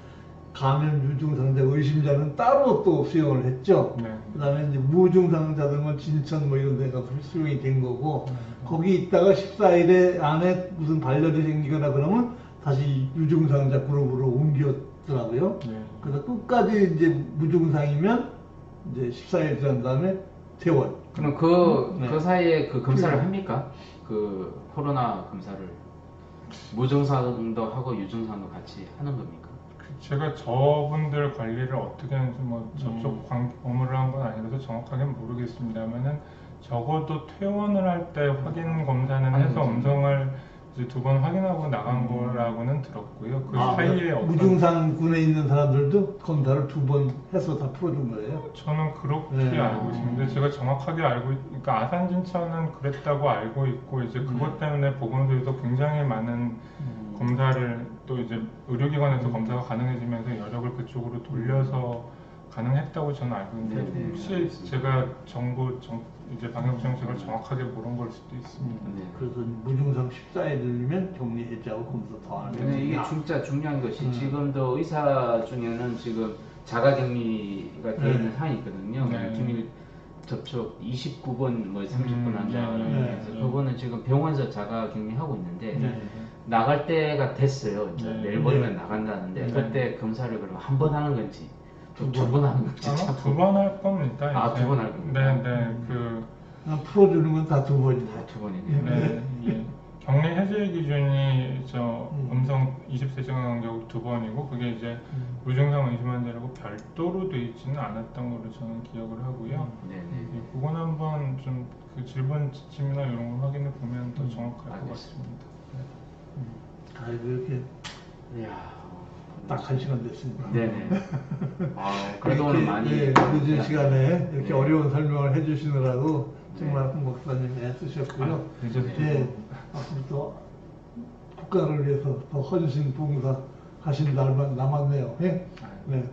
감염 유증상자 의심자는 따로 또 수용을 했죠.
네.
그다음에 이제 무증상자들은 진천 뭐 이런 데 가서 수용이 된 거고 거기 있다가 14일 안에 무슨 발열이 생기거나 그러면 다시 유증상자 그룹으로 옮겼더라고요.
예.
그래서 끝까지 이제 무증상이면 이제 14일 지난 다음에 퇴원.
그럼 그
네.
사이에 그 검사를 합니까? 그 코로나 검사를 무증상도 하고 유증상도 같이 하는 겁니까?
제가 저분들 관리를 어떻게 하는지 뭐 저쪽 업무를 한 건 아니라서 정확하게 모르겠습니다만은 적어도 퇴원을 할 때 확인 검사는 해서 음성을 이제 2번 확인하고 나간 거라고는 들었고요. 그 사이에 어떤
무증상군에 있는 사람들도 검사를 2번 해서 다 풀어준 거예요.
저는 그렇게
네.
알고 있습니다. 제가 정확하게 그러니까 아산진천은 그랬다고 알고 있고 이제 그것 때문에 보건소에서 굉장히 많은 검사를 또 이제 의료기관에서 검사가 가능해지면서 여력을 그쪽으로 돌려서 가능했다고 저는 알고 있는데
네,
혹시
알겠습니다.
제가 이제 방역 정책을 정확하게 모른 걸 수도 있습니다.
네.
그래서 무증상 14일이면 격리 해제하고 검사 더 하는
근데 이게 진짜 중요한 것이 지금도 의사 중에는 지금 자가격리가 되어 있는 상황이 있거든요.
네.
기밀 접촉 29번 뭐 30분 환자라고
네.
해서
네.
그거는 지금 병원에서 자가격리하고 있는데
네.
나갈 때가 됐어요. 이제
네.
내일 모레면 나간다는데
네.
그때 검사를 그럼 한 번 하는 건지 두 번 하는 건지
아마
참
2번 할 겁니다.
아,
이제.
2번 할 겁니다.
네.
그냥 풀어주는 건 다 2번이네.
두 번이네요.
예. 격리 해제 기준이 음성 24시간 간격으로 2번이고 그게 이제 무증상 의심 환자라고 별도로 돼 있지는 않았던 걸로 저는 기억을 하고요.
네네.
그건 한번 좀 그 질본 지침이나 이런 걸 확인해 보면 더 정확할 것
알겠습니다.
같습니다.
아이고 이렇게
이야.
딱 1시간 됐습니다.
네네. 아, 그래도 오늘 많이.
예, 늦은 시간에 이렇게
네.
어려운 설명을 해주시느라고 정말 홍 목사님 애쓰셨고요.
늦어도
예, 앞으로도 국가를 위해서 더 헌신 봉사 하신 날만 남았네요. 예? 네.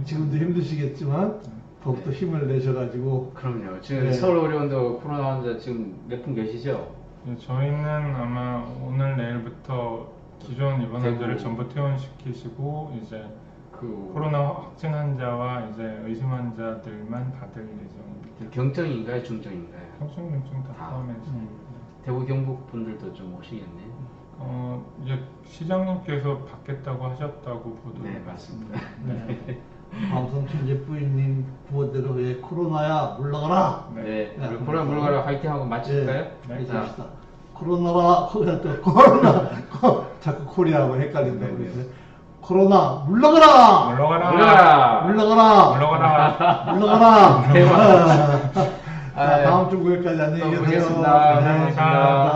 지금도 힘드시겠지만 더욱더 힘을 내셔가지고
그럼요. 지금
네.
서울의료원도 코로나 환자 지금 몇 분 계시죠?
예, 저희는 아마 오늘 내일부터 기존 입원 환자를
대구.
전부 퇴원시키시고 이제
그
코로나 확진 환자와 이제 의심 환자들만 받을 예정입니다.
경증인가요? 중증인가요?
평증 다
아,
포함해서.
대구 경북 분들도 좀 오시겠네.
이제 시장님께서 받겠다고 하셨다고 보도를
네, 맞습니다.
네.
방송 천재 부인님 부어대로 왜 코로나야 물러가라.
네,
네.
우리 코로나 물러가라 화이팅하고 마칠까요?
네.
자,
합시다. 코로나라 코로나 자꾸 코리아하고 헷갈린다고
네, 네.
그러죠. 코로나 물러가라.
물러가라.
물러가라!
물러가라.
물러가라.
물러가라.
대박.
자, 다음 주 목요일까지 안녕히
또
계세요.
보겠습니다.
네,
감사합니다.